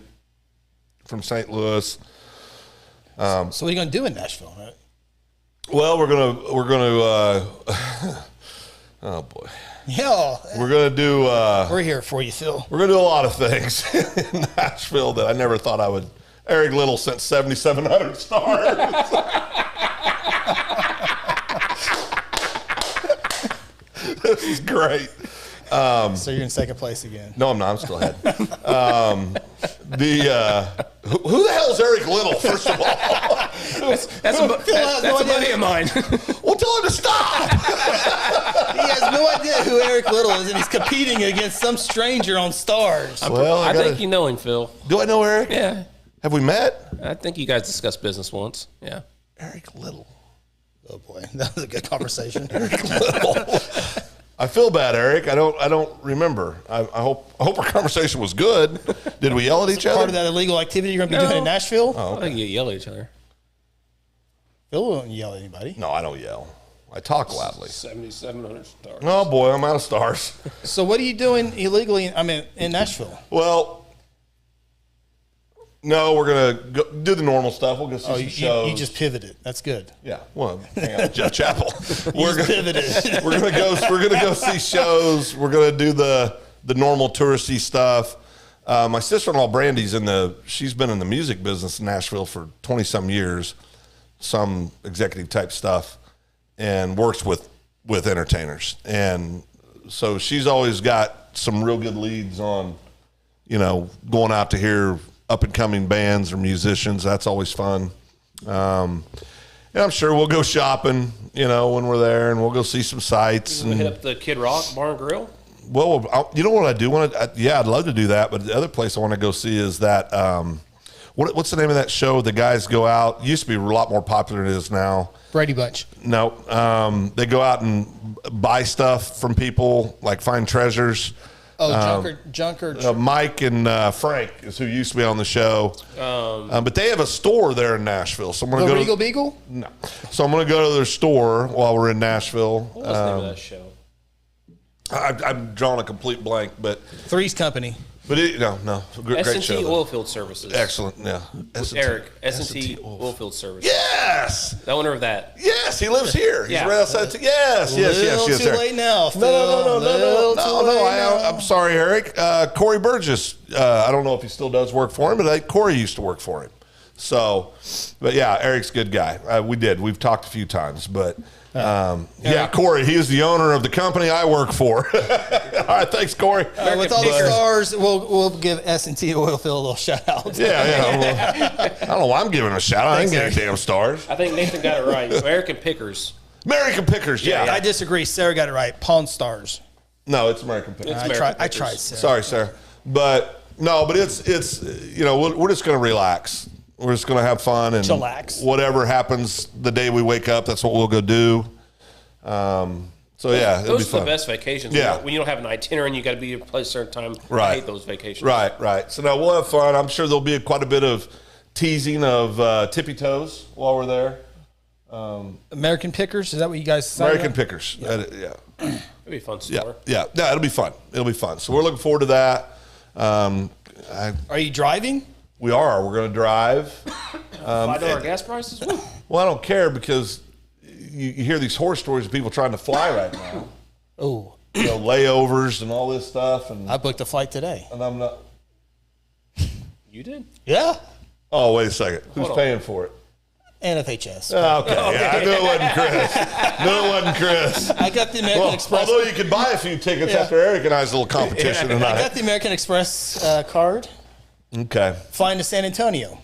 from St. Louis. So what are you going to do in Nashville? Right? Well, we're gonna oh boy, Yeah, we're gonna do we're here for you, Phil. we're gonna do a lot of things in Nashville that I never thought I would. Eric Little sent 7,700 stars. This is great. So you're in second place again. No, I'm not. I'm still ahead. Who the hell is Eric Little? First of all, That's a buddy of mine. well, tell him to stop. He has no idea who Eric Little is, and he's competing against some stranger on Stars. Well, I think you know him, Phil. Do I know Eric? Yeah. Have we met? I think you guys discussed business once. Yeah. Eric Little. Oh boy, that was a good conversation. Eric Little. I feel bad, Eric. I don't remember. I hope our conversation was good. Did we yell at each other? Part of that illegal activity you're going to be doing in Nashville? I don't think you yell at each other. Phil won't yell at anybody. No, I don't yell. I talk loudly. 7,700 stars. Oh boy, I'm out of stars. So what are you doing illegally? In Nashville. Well, no, we're gonna go do the normal stuff. We'll go see some shows. You just pivoted. That's good. Yeah, well, hang out with Jeff Chappell. Pivoted. We're gonna go see shows. We're gonna do the normal touristy stuff. My sister-in-law Brandy's she's been in the music business in Nashville for 20-some years, some executive type stuff, and works with entertainers. And so she's always got some real good leads on, going out to hear up and coming bands or musicians. That's always fun. And I'm sure we'll go shopping, when we're there, and we'll go see some sights. And hit up the Kid Rock Bar and Grill. Well, you know what I do want to? I'd love to do that. But the other place I want to go see is that. What's the name of that show? The guys go out. Used to be a lot more popular than it is now. Brady Bunch. No, they go out and buy stuff from people, like find treasures. Oh, Junker. Mike and Frank is who used to be on the show. But they have a store there in Nashville. So I'm going to go Regal Beagle? No. So I'm going to go to their store while we're in Nashville. What's the name of that show? I'm drawing a complete blank, but Three's Company. But great show. S&T Oilfield Services. Excellent, yeah. Eric, S&T Oilfield Services. Yes! I wonder of that. Yes, he lives here. He's Yeah. right outside. Yes. Too late now, Phil. No. I'm sorry, Eric. Corey Burgess. I don't know if he still does work for him, but Corey used to work for him. So, but yeah, Eric's a good guy. We've talked a few times, but Corey, he is the owner of the company I work for. All right, thanks, Corey. With all the stars, we'll give S&T Oilfield a little shout out. Yeah. Well, I don't know why I'm giving a shout out. I ain't getting damn stars. I think Nathan got it right. American Pickers. American Pickers, yeah. I disagree. Sarah got it right. Pawn Stars. No, it's American Pickers. I tried, Sarah. Sorry, Sarah. But it's we're just going to relax. We're just going to have fun and chillax. Whatever happens the day we wake up, that's what we'll go do. So yeah, it'll be those fun. are the best vacations. Yeah. When you don't have an itinerary and you got to be at a place at a certain time. Right. I hate those vacations. Right. So now we'll have fun. I'm sure there'll be quite a bit of teasing of tippy toes while we're there. American Pickers, is that what you guys decided American on? Pickers. Yeah. It'll be a fun store. Yeah, it'll be fun. It'll be fun. So we're looking forward to that. Are you driving? We are. We're going to drive. $5 gas prices? Woo. Well, I don't care because you hear these horror stories of people trying to fly right now. Oh. Layovers and all this stuff. And I booked a flight today. And I'm not. You did? Yeah. Oh, wait a second. Who's Hold on. paying for it? NFHS. Okay. Yeah, I knew it wasn't Chris. I got the American Express. Although you could buy a few tickets after Eric and I's little competition tonight. I got the American Express card. Okay. Flying to San Antonio.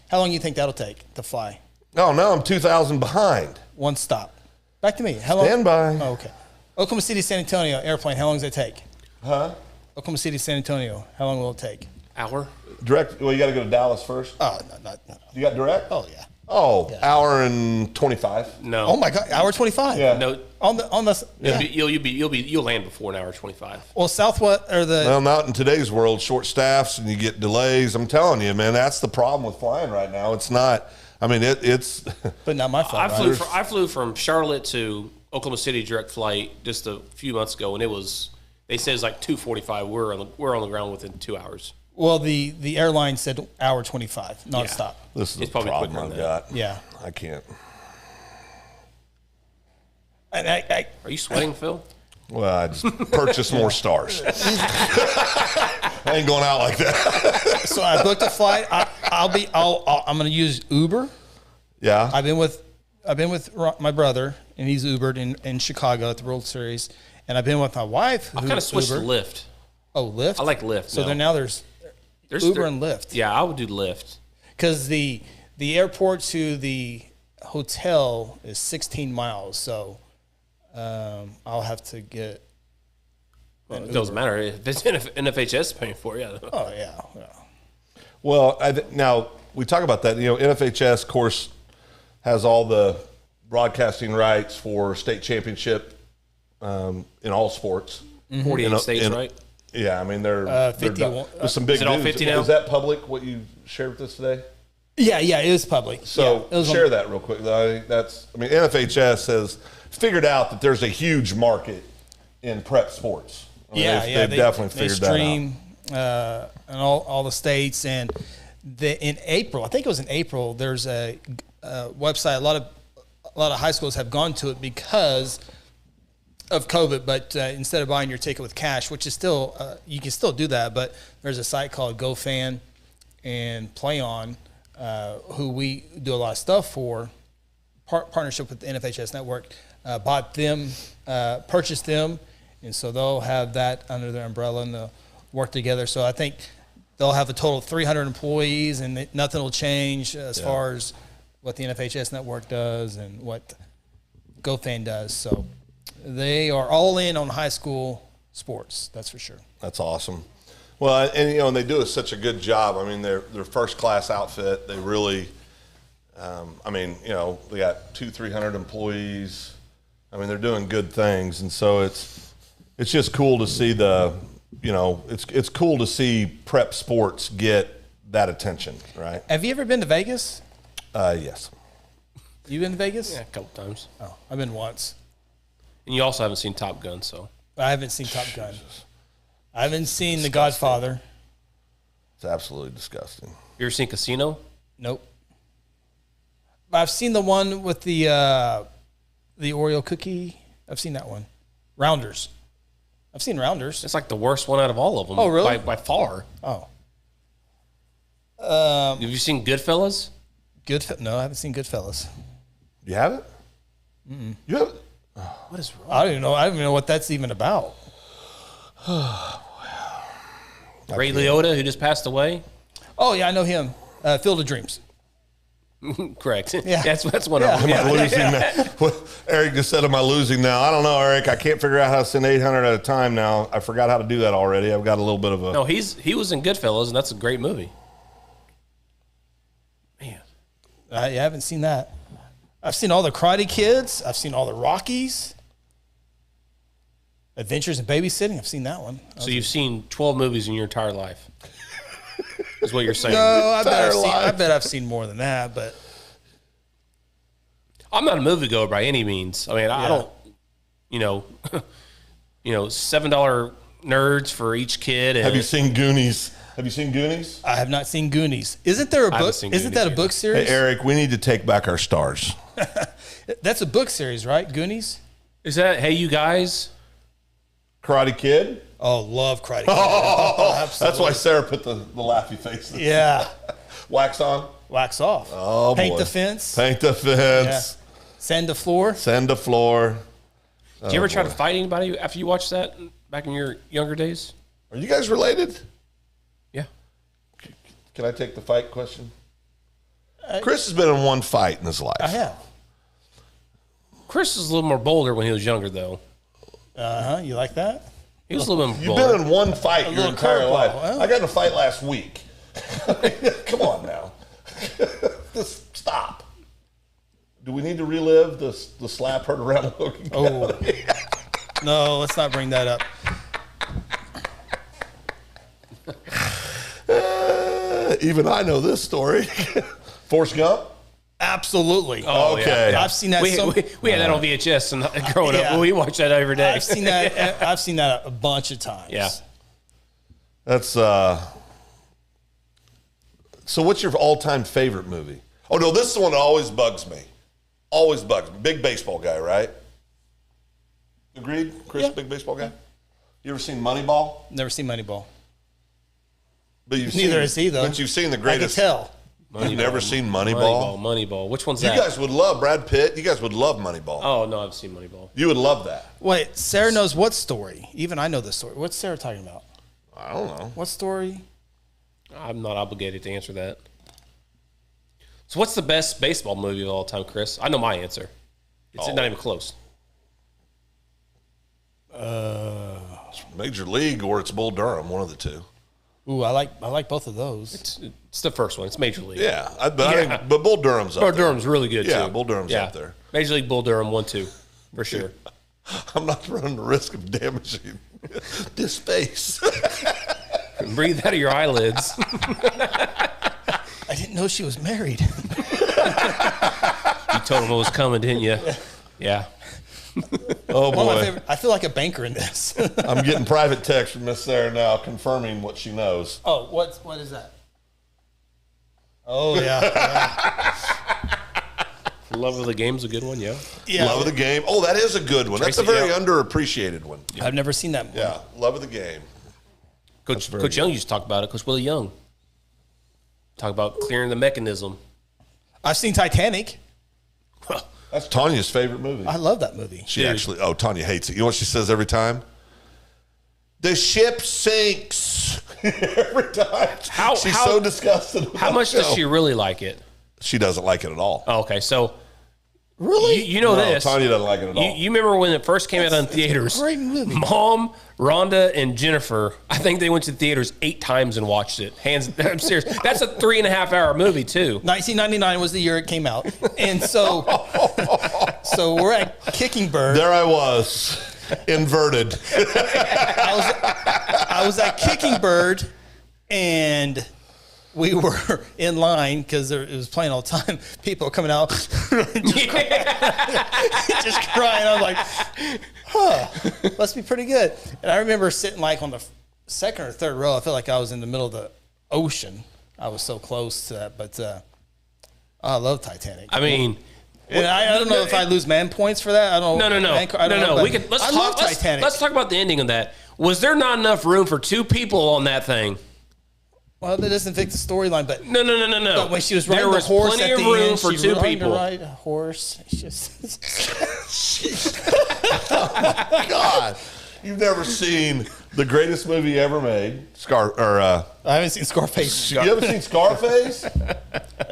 How long do you think that'll take to fly? Oh, no, I'm 2,000 behind. One stop. Back to me. How long? Stand by. Oh, okay. Oklahoma City, San Antonio, airplane. How long does it take? Huh? Oklahoma City, San Antonio. How long will it take? Hour? Direct. Well, you got to go to Dallas first. Oh, no. You got direct? Oh, yeah. Oh, hour and 25. No. Oh my God, hour 25. Yeah. No. On the. Yeah. You'll land before an hour 25. Well, Southwest or the. Well, not in today's world. Short staffs and you get delays. I'm telling you, man, that's the problem with flying right now. It's not. I mean, it's. But not my fault. I flew from Charlotte to Oklahoma City direct flight just a few months ago, and it was. They said it's like 2:45. We're on the ground within 2 hours. Well, the airline said hour 25 nonstop. Yeah. This is It's the probably problem quicker I've than got. Yeah. I can't. And I Are you sweating, Phil? Well, I just purchased more stars. I ain't going out like that. so I booked a flight. I'm going to use Uber. Yeah. I've been with my brother, and he's Ubered in Chicago at the World Series, and I've been with my wife. I kind of switched to Lyft. Oh, Lyft. I like Lyft. So there's Uber and Lyft. Yeah, I would do Lyft. Because the airport to the hotel is 16 miles, so I'll have to get. Well, it doesn't matter if it's NFHS paying for it. Yeah. Oh yeah. Well, now we talk about that. NFHS, of course, has all the broadcasting rights for state championship in all sports. 48 states, right? Yeah, I mean they're 51. with some big Is it all dudes. 50 now? Is that public? What you shared with us today? Yeah, it was public. So yeah, it was share that real quick. NFHS has figured out that there's a huge market in prep sports. They've definitely figured that out. In all the states, and in April, I think it was in April. There's a website. A lot of high schools have gone to it because of COVID. But instead of buying your ticket with cash, which is still you can still do that, but there's a site called GoFan and PlayOn, who we do a lot of stuff for. Partnership with the NFHS network, bought them, purchased them. And so they'll have that under their umbrella and they'll work together. So I think they'll have a total of 300 employees and nothing will change as far as what the NFHS network does and what GoFan does. So they are all in on high school sports. That's for sure. That's awesome. Well, and they do such a good job. I mean, they're first class outfit. They really, they got 200-300 employees. I mean, they're doing good things. And so it's just cool to see it's cool to see prep sports get that attention, right? Have you ever been to Vegas? Yes. You been to Vegas? Yeah, a couple times. Oh, I've been once. And you also haven't seen Top Gun, so. I haven't seen Top Gun. I haven't seen The Godfather. It's absolutely disgusting. You ever seen Casino? Nope. I've seen the one with the Oreo cookie. I've seen that one. Rounders. I've seen Rounders. It's like the worst one out of all of them. Oh, really? By far. Oh. Have you seen Goodfellas? No, I haven't seen Goodfellas. You haven't? Mm-mm. You haven't? What is wrong? I don't even know what that's even about. Ray Liotta, who just passed away? Oh, yeah, I know him. Field of Dreams. Correct. Yeah. That's one of them. Am I losing now? Eric just said, am I losing now? I don't know, Eric. I can't figure out how to send 800 at a time now. I forgot how to do that already. I've got a little bit of a... No, he was in Goodfellas, and that's a great movie. Man. I haven't seen that. I've seen all the Karate Kids. I've seen all the Rockies. Adventures in Babysitting. I've seen that one. So you've seen 12 movies in your entire life. Is what you're saying. No, I bet I've seen more than that, but I'm not a moviegoer by any means. I mean, I don't, $7 nerds for each kid. And Have you seen Goonies? I have not seen Goonies. Isn't there a book? Isn't that a book series? Hey, Eric, we need to take back our stars. That's a book series, right? Goonies? Is that Hey You Guys? Karate Kid? Oh, love Karate Kid. Oh, that's why Sarah put the laughy face. Yeah. Wax on? Wax off. Oh, Paint boy. the fence. Paint the fence. Yeah. Sand the floor. Sand the floor. Did you ever try to fight anybody after you watched that back in your younger days? Are you guys related? Yeah. Can I take the fight question? Chris has been in one fight in his life. I have. Chris was a little more bolder when he was younger, though. You like that? He was a little bit You've bolder. been in one fight your little entire curveball, life. huh? I got in a fight last week. Come on now. Just stop. Do we need to relive the slap heard around Logan County? No, let's not bring that up. Even I know this story. Forrest Gump? Absolutely. Oh, Okay. yeah. I've seen that. We had that on VHS and growing up. We watched that every day. I've seen that. I've seen that a bunch of times. Yeah. That's so what's your all-time favorite movie? Oh no, this is the one that always bugs me. Always bugs me. Big baseball guy, right? Agreed? Chris, Yeah. big baseball guy? You ever seen Moneyball? Never seen Moneyball. But you've Neither seen, has he, though. But you've seen the I can greatest. tell. You've never seen Moneyball? Moneyball. Which one's You that? guys would love Brad Pitt. You guys would love Moneyball. Oh, no, I've seen Moneyball. You would love that. Wait, Sarah knows what story. Even I know this story. What's Sarah talking about? I don't know. What story? I'm not obligated to answer that. So what's the best baseball movie of all time, Chris? I know my answer. It's not even close. Major League or it's Bull Durham, one of the two. Ooh, I like both of those. It's the first one. It's Major League. Yeah, but Bull Durham's up Bull there. Durham's really good, too. Yeah, Bull Durham's up there. Major League Bull Durham 1-2, for sure. I'm not running the risk of damaging this face. Breathe out of your eyelids. I didn't know she was married. You told him what was coming, didn't you? Yeah. Oh, One of my boy. favorite, I feel like a banker in this. I'm getting private text from Miss Sarah now confirming what she knows. Oh, what is that? Oh, yeah. Love of the Game's a good one, yeah. Yeah. Love of the Game. Oh, that is a good one. That's a Tracy, very yeah. underappreciated one. I've never seen that movie. Yeah, Love of the Game. Coach very Young used to talk about it. Coach Willie Young. Talk about clearing the mechanism. I've seen Titanic. That's Tanya's favorite movie. I love that movie. She actually, Tanya hates it. You know what she says every time? The ship sinks. Every time. She's so disgusted. How much does she really like it? She doesn't like it at all. Oh, okay, so Really? you know this. Tanya doesn't like it at all. You remember when it first came out in theaters? great movie. Mom, Rhonda, and Jennifer, I think they went to theaters 8 times and watched it. I'm serious. That's a 3.5-hour movie, too. 1999 was the year it came out. And so we're at Kicking Bird. There I was, inverted. I was at Kicking Bird, and we were in line because it was playing all the time. People coming out just crying. I was like, must be pretty good. And I remember sitting like on the second or third row. I felt like I was in the middle of the ocean. I was so close to that. But I love Titanic. I mean, and I don't know if I lose man points for that. I don't. no. I don't know, We could I love Titanic. Let's talk about the ending of that. Was there not enough room for 2 people on that thing? Well, that doesn't fit the storyline, but No. but when she was riding there the was horse plenty at of the room end, for she 2 learned to people. ride a horse. It's just God, you've never seen the greatest movie ever made, I haven't seen Scarface. You haven't seen Scarface?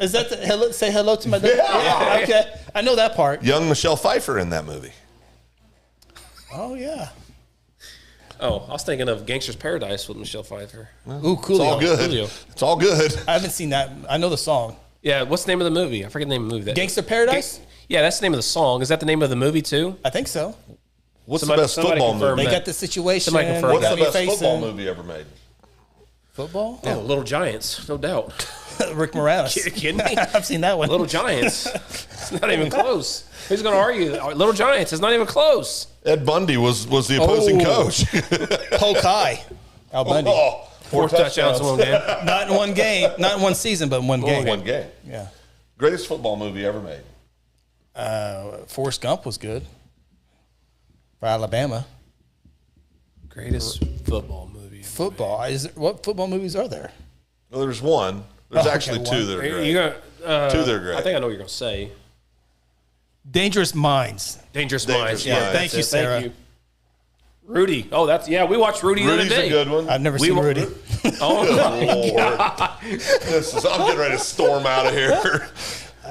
Is that the hello? Say hello to my dad. Yeah. Okay, I know that part. Young Michelle Pfeiffer in that movie. Oh yeah. Oh, I was thinking of Gangster's Paradise with Michelle Pfeiffer. Ooh, Coolio. It's all good. Julio. It's all good. I haven't seen that. I know the song. Yeah, what's the name of the movie? I forget the name of the movie. Gangster Paradise. Yeah, that's the name of the song. Is that the name of the movie, too? I think so. What's Somebody- the best somebody football confirm movie? They that. got the situation. Somebody confirm they What's got the me best football facing- movie ever made? Football? Oh, Little Giants, no doubt. Rick Moranis. You kidding me? I've seen that one. Little Giants. It's not even close. Who's going to argue? Little Giants. It's not even close. Ed Bundy was the opposing Oh. coach. Pokai. Al Bundy. Oh, 4 touchdowns in one game. Not in one game. Not in one season, but in one game. One game. Yeah. Greatest football movie ever made. Forrest Gump was good. For Alabama. Greatest football movie. Football. What football movies are there? Well, there's one. There's okay, actually 2 one. that are great. You got 2 that are great. I think I know what you're going to say. Dangerous Minds. Dangerous Dangerous Minds. Minds. Yeah, Thank you, Sarah. Thank you. Rudy. Oh, we watched Rudy the other Rudy's day. a good one. I've never seen Rudy. Oh, Lord. I'm getting ready to storm out of here.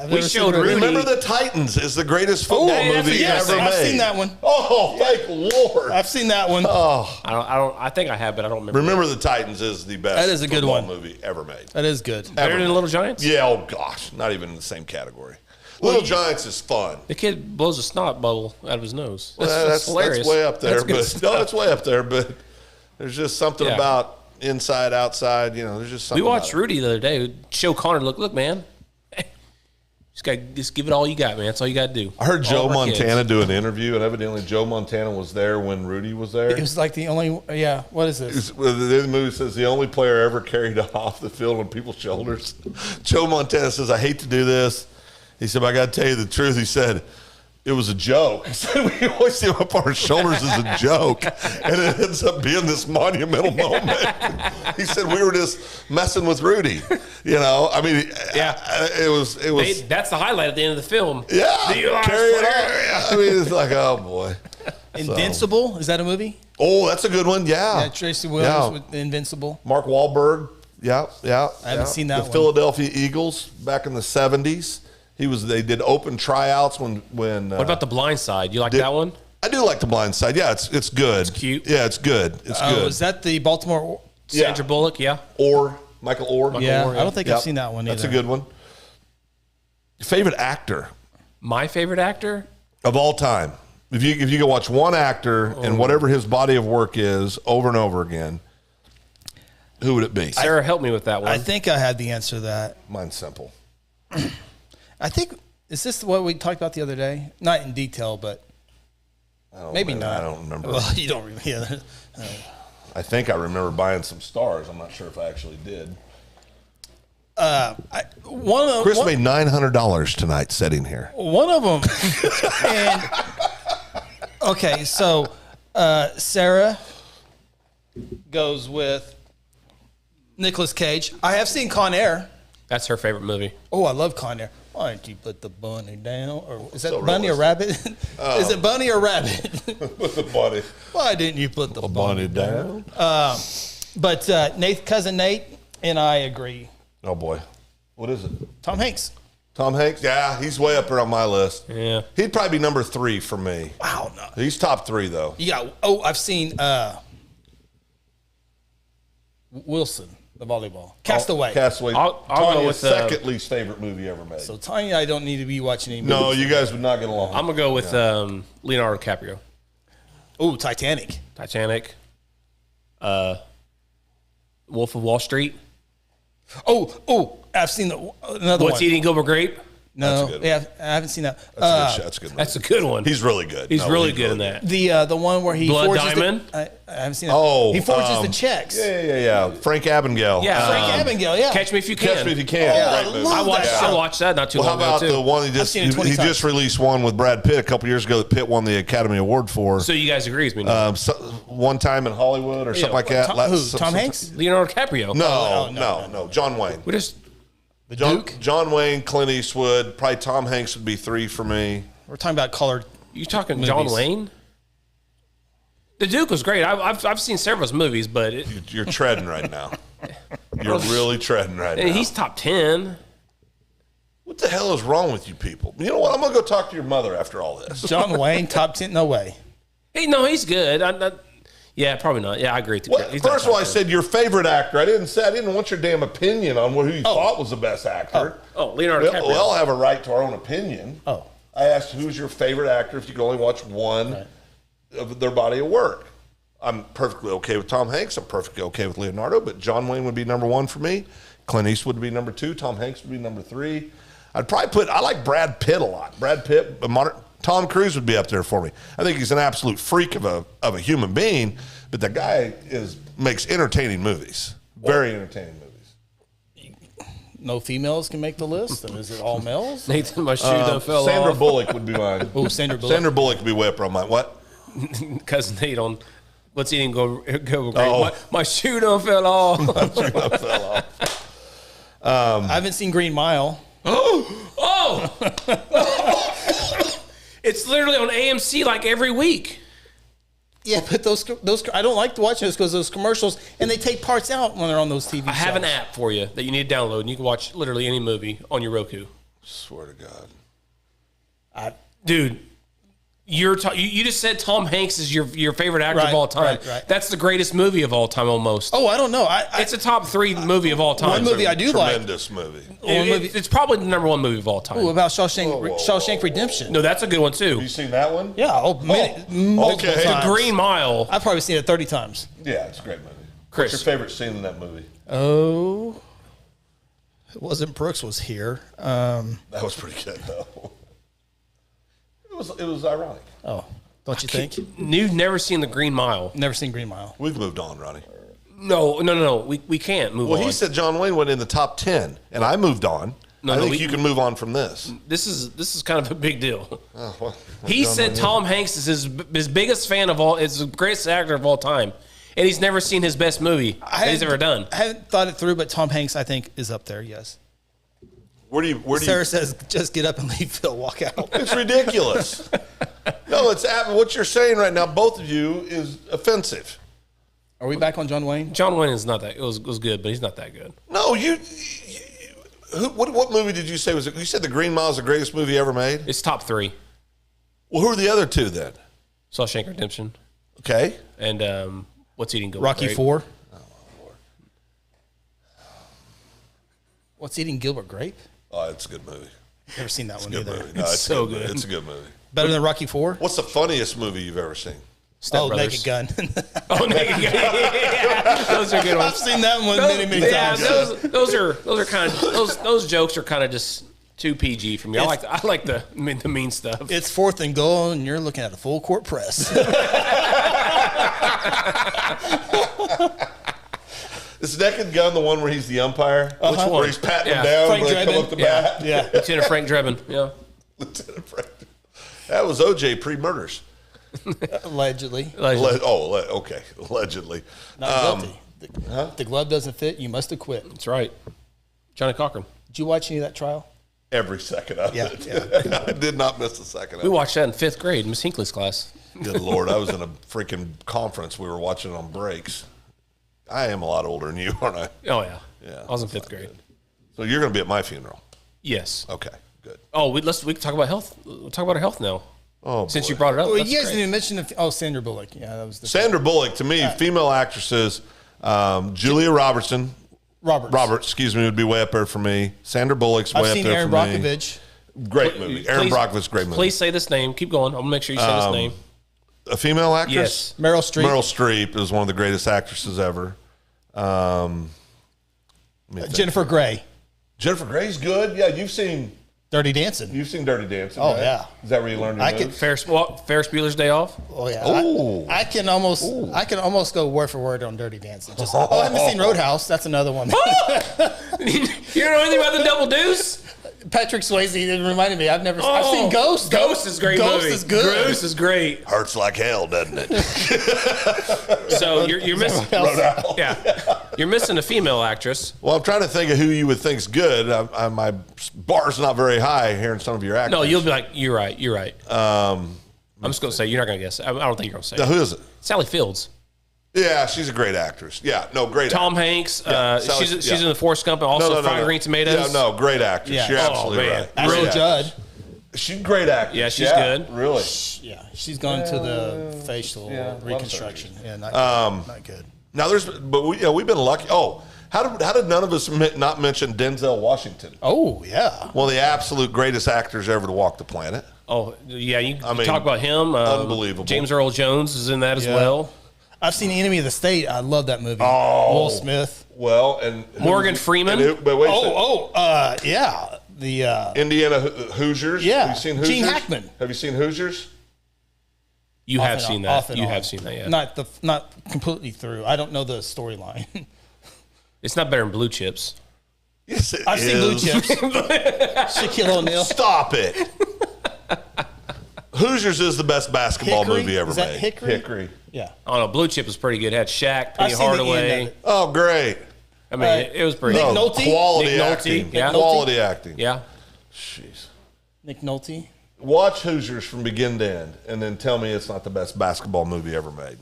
we showed Rudy. Remember the Titans is the greatest football movie yes, ever I've made. seen that one. Oh, thank Lord. I've seen that one. I think I have, but I don't remember. Remember the Titans is the best That is a good football one. movie ever made. That is good. Better than Little Giants? Yeah, oh gosh, not even in the same category. Little Giants is fun. The kid blows a snot bubble out of his nose. That's That's way up there, That's good but stuff. it's way up there. But there's just something Yeah. about inside, outside. You know, there's just something. We watched about it. Rudy the other day. Show Connor, look, man. Just give it all you got, man. That's all you got to do. I heard Joe All of our Montana kids. do an interview, and evidently Joe Montana was there when Rudy was there. It was like the only, yeah, what is this? The movie says the only player ever carried off the field on people's shoulders. Joe Montana says, "I hate to do this." He said, "But I got to tell you the truth." He said, "It was a joke." He said, "We always see him up on our shoulders as a joke, and it ends up being this monumental moment." He said, "We were just messing with Rudy." You know, I mean, Yeah. it was. That's the highlight at the end of the film. Yeah, The last carry it player. on. I mean, it's like, oh boy. Invincible? Is that a movie? Oh, that's a good one. Yeah, Yeah, Tracy Williams with Invincible. Mark Wahlberg. Yeah. I haven't seen that the one. Philadelphia Eagles back in the 70s. They did open tryouts when. What about The Blind Side? You like that one? I do like The Blind Side. Yeah, it's good. It's cute. Yeah, it's good. It's good. Is that the Baltimore? Yeah. Sandra Bullock, yeah. Or Michael Orr. Yeah, Orr, I don't think Yep. I've seen that one either. That's a good one. Favorite actor My favorite actor? of all time. If you go watch one actor and whatever his body of work is over and over again, who would it be? Sarah, help me with that one. I think I had the answer to that. Mine's simple. I think, is this what we talked about the other day? Not in detail, but maybe not. I don't remember. Well, you don't remember. Yeah. I think I remember buying some stars. I'm not sure if I actually did. Chris made $900 tonight sitting here. One of them. And, okay, so Sarah goes with Nicolas Cage. I have seen Con Air. That's her favorite movie. Oh, I love Con Air. Why don't you put the bunny down? Or is that So bunny or rabbit? Is it bunny or rabbit? With the bunny. Why didn't you put the bunny down. But cousin Nate and I agree. Oh, boy. What is it? Tom Hanks. Tom Hanks? Yeah, he's way up there on my list. Yeah. He'd probably be number 3 for me. Wow. No. He's top 3, though. Yeah. I've seen Wilson, the volleyball. Castaway. Castaway. I'll go Tanya's with second least favorite movie ever made. So Tanya and I don't need to be watching any movies. No, you guys would not get along. I'm going to go with Leonardo DiCaprio. Ooh, Titanic. Titanic. Wolf of Wall Street. Oh, I've seen another What's one. Eating Gilbert Grape? No, That's a good one. yeah, I haven't seen that. That's a good movie. That's a good one. He's really good. He's really good in that. The one where he Blood forges Diamond? I haven't seen that. Oh, he forges the checks. Yeah. Frank Abagnale. Yeah. Frank Abagnale, yeah. Catch Me If You Can. Catch Me If You Can. I Great movie. love that. I watched that not too Well, how long about ago, too. the one he seen it 20 he times. just released one with Brad Pitt a couple years ago that Pitt won the Academy Award for. So you guys agree with me now? One time in Hollywood or something like that. Tom Hanks? Leonardo DiCaprio. No. John Wayne. We just John Wayne, Clint Eastwood, probably Tom Hanks would be 3 for me. We're talking about colored. you talking Movies. John Wayne? The Duke was great. I've seen several of his movies, but You're treading right now. You're really treading right now. he's top 10. What the hell is wrong with you people? You know what? I'm going to go talk to your mother after all this. John Wayne, top 10? No way. Hey, no, he's good. Yeah, probably not. Yeah, I agree with you. Well, He's not first of all, top I 10. said your favorite actor. I didn't want your damn opinion on who you thought was the best actor. Oh, Leonardo DiCaprio. We all have a right to our own opinion. Oh. I asked who's your favorite actor if you could only watch one of their body of work. I'm perfectly okay with Tom Hanks. I'm perfectly okay with Leonardo, but John Wayne would be number 1 for me. Clint Eastwood would be number 2. Tom Hanks would be number 3. I like Brad Pitt a lot. Brad Pitt, Tom Cruise would be up there for me. I think he's an absolute freak of a human being, but the guy makes entertaining movies. Very entertaining movies. No females can make the list? And is it all males? Nathan, my shoe done fell Sandra off. Bullock would be mine. Oh, Sandra Bullock. Sandra Bullock would be way up on mine. What? Cousin Nate on What's Eating Gilbert Grape. Oh. My shoe done fell off. Fell off. I haven't seen Green Mile. Oh! It's literally on AMC like every week. Yeah, but those I don't like to watch those because those commercials, and they take parts out when they're on those TV shows. I have an app for you that you need to download, and you can watch literally any movie on your Roku. Swear to God. Dude, you just said Tom Hanks is your favorite actor of Right, all time. right. That's the greatest movie of all time, almost. Oh, I don't know. It's a top 3 movie of all time. One movie I do like. Tremendous movie. It's probably the number 1 movie of all time. Ooh, about Shawshank Redemption. No, that's a good one Have too. you seen that one? Yeah, multiple okay. times. Green Mile. I've probably seen it 30 times. Yeah, it's a great movie. Chris. What's your favorite scene in that movie? Oh, it wasn't Brooks was here. That was pretty good, though. It was ironic. Oh, don't you think? You've never seen the Green Mile. Never seen Green Mile. We've moved on, Ronnie. No. We can't move on. Well, he said John Wayne went in the top 10, and I moved on. I think you can move on from this. This is kind of a big deal. Oh, well, He John said Wayne Tom Hanks is his biggest fan of all, is the greatest actor of all time, and he's never seen his best movie that he's ever done. I haven't thought it through, but Tom Hanks, I think, is up there. Yes. Where do you? Sarah says, "Just get up and leave Phil. Walk out." It's ridiculous. No, what you're saying right now, both of you, is offensive. Are we back on John Wayne? John Wayne is not that. It was good, but he's not that good. No, what movie did you say was it? You said The Green Mile is the greatest movie ever made? It's top 3. Well, who are the other 2 then? Shawshank Redemption Okay. and What's Eating Gilbert Rocky Grape. 4. What's Eating Gilbert Grape? Oh, it's a good movie. Never seen that one Good either. movie. No, It's so good. good. It's a good movie. Better than Rocky IV? What's the funniest movie you've ever seen? Step Oh, Brothers. Naked Gun. Oh, Naked Gun. Yeah, those are good I've ones. seen that one many Yeah, times. those are kind of those jokes are kind of just too PG for me. I like the mean stuff. It's 4th and goal, and you're looking at a full court press. Is Naked Gun the one where he's the umpire? Which one? Where he's patting Yeah. him down Frank when they come Drebin? up the bat? Yeah. Lieutenant Frank Drebin. Yeah. Lieutenant Frank. That was OJ pre-murders. Allegedly. Okay. Allegedly. Not guilty. If the glove doesn't fit, you must acquit. That's right. Johnny Cochran. Did you watch any of that trial? Every second of Yeah, it. I did not miss a second of We it. watched that in 5th grade, Miss Hinckley's class. Good Lord. I was in a freaking conference. We were watching it on breaks. I am a lot older than you, aren't I? Oh yeah. Yeah. I was in 5th grade. So you're going to be at my funeral. Yes. Okay. Good. Oh, we can talk about health. We'll talk about our health now. Oh, Since boy. you brought it up. Well, That's you guys great. didn't even mention Sandra Bullock. Yeah, that was the Sandra Bullock, to me, female actresses, Julia Roberts, excuse me, would be way up there for me. Sandra Bullock's way I've up seen there Aaron for me. Brockovich. Great movie. Aaron Brockovich, great movie. Please say this name. Keep going. I'm going to make sure you say this name. A female actress? Yes. Meryl Streep. Meryl Streep is one of the greatest actresses ever. Let me think. Jennifer Grey. Jennifer Grey's good. Yeah, you've seen Dirty Dancing. Dirty Dancing. Oh, right? yeah. Is that where you learned your I could- moves? Ferris Bueller's Day Off. Oh yeah. Ooh. I can almost go word for word on Dirty Dancing. Just, I haven't seen Roadhouse. That's another one. You don't know anything about the Double Deuce? Patrick Swayze reminded me. I've seen Ghost. Ghost is a great Ghost movie. is good. Ghost is great. Hurts like hell, doesn't it? So you're missing. Yeah, you're missing a female actress. Well, I'm trying to think of who you would think's good. My bar's not very high hearing some of your actors. No, you'll be like, you're right. You're right. I'm just gonna say you're not gonna guess. I don't think you're gonna say. Now, It. who is it? Sally Fields. Yeah, she's a great actress. Yeah, no, great Tom actress. Hanks. Sally- She's in the Forrest Gump and also Fried Green Tomatoes. Yeah, no, great actress. Yeah. You're Oh, absolutely man. right. Ashley Great Judd. actress. She's a great actress. Yeah, she's good. Really. Yeah, she's gone to the facial love reconstruction. Yeah, not good. Now we've been lucky. Oh, how did none of us not mention Denzel Washington? Oh yeah. One of the absolute greatest actors ever to walk the planet. Oh yeah, you mean, talk about him. unbelievable. James Earl Jones is in that as Yeah. well. I've seen Enemy of the State. I love that movie. Oh. Will Smith. Well, and Morgan Freeman. But wait a second. Yeah. The Indiana Hoosiers. Yeah. Have you seen Hoosiers? Gene Hackman. Have you seen Hoosiers? You off have and seen on, that. off and You on. have seen that. Yeah. Not completely through. I don't know the storyline. It's not better than Blue Chips. Yes, it I've seen Blue is. Chips. Shaquille O'Neal. Stop it. Hoosiers is the best basketball Hickory? movie ever Is that made. Hickory? Yeah. I don't know. Blue Chip was pretty good. It had Shaq, Penny I've seen the end Hardaway. of it. Oh, great. I mean, it was pretty. Nick good. Nolte? Quality Nick Nolte, acting. yeah. Quality acting. Yeah. Jeez. Nick Nolte. Watch Hoosiers from begin to end, and then tell me it's not the best basketball movie ever made.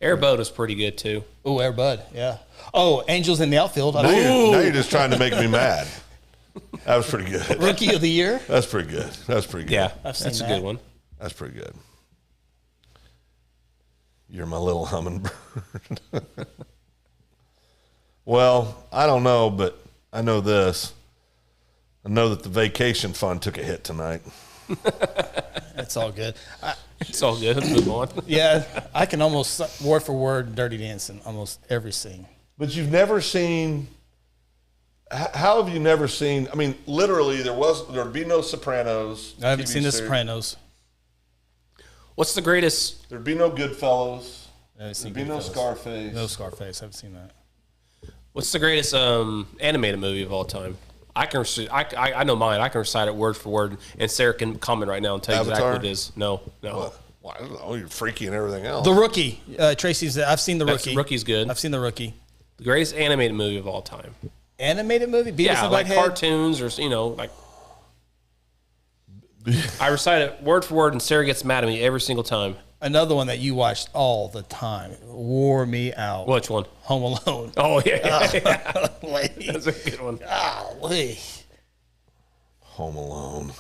Air Bud was pretty good too. Oh, Air Bud. Yeah. Oh, Angels in the Outfield. Now you're just trying to make me mad. That was pretty good. Rookie of the Year. That's pretty good. That's pretty good. Yeah, I've seen that's a that. good one. That's pretty good. You're my little hummingbird. Well, I don't know, but I know this. I know that the vacation fund took a hit tonight. It's all good. It's all good. Let's move on. Yeah, I can almost word for word Dirty Dancing almost every scene. But you've never seen. How have you never seen? I mean, literally, there'd be no Sopranos. I haven't TV seen The series. Sopranos. What's the greatest? There'd be no Goodfellas. I haven't seen There'd be no Goodfellas. Scarface. No Scarface. I haven't seen that. What's the greatest animated movie of all time? I know mine. I can recite it word for word, and Sarah can comment right now and tell you exactly Avatar? what it is. No. Well, I don't know. You're freaky and everything else. The Rookie. Tracy's. I've seen The Rookie. Rookie's good. I've seen The Rookie. The greatest animated movie of all time. Animated movie. Beavis Yeah, and like Butthead? cartoons or like. I recite it word for word, and Sarah gets mad at me every single time. Another one that you watched all the time. Wore me out. Which one? Home Alone. Oh yeah, Golly. that's a good one. Golly. Home Alone.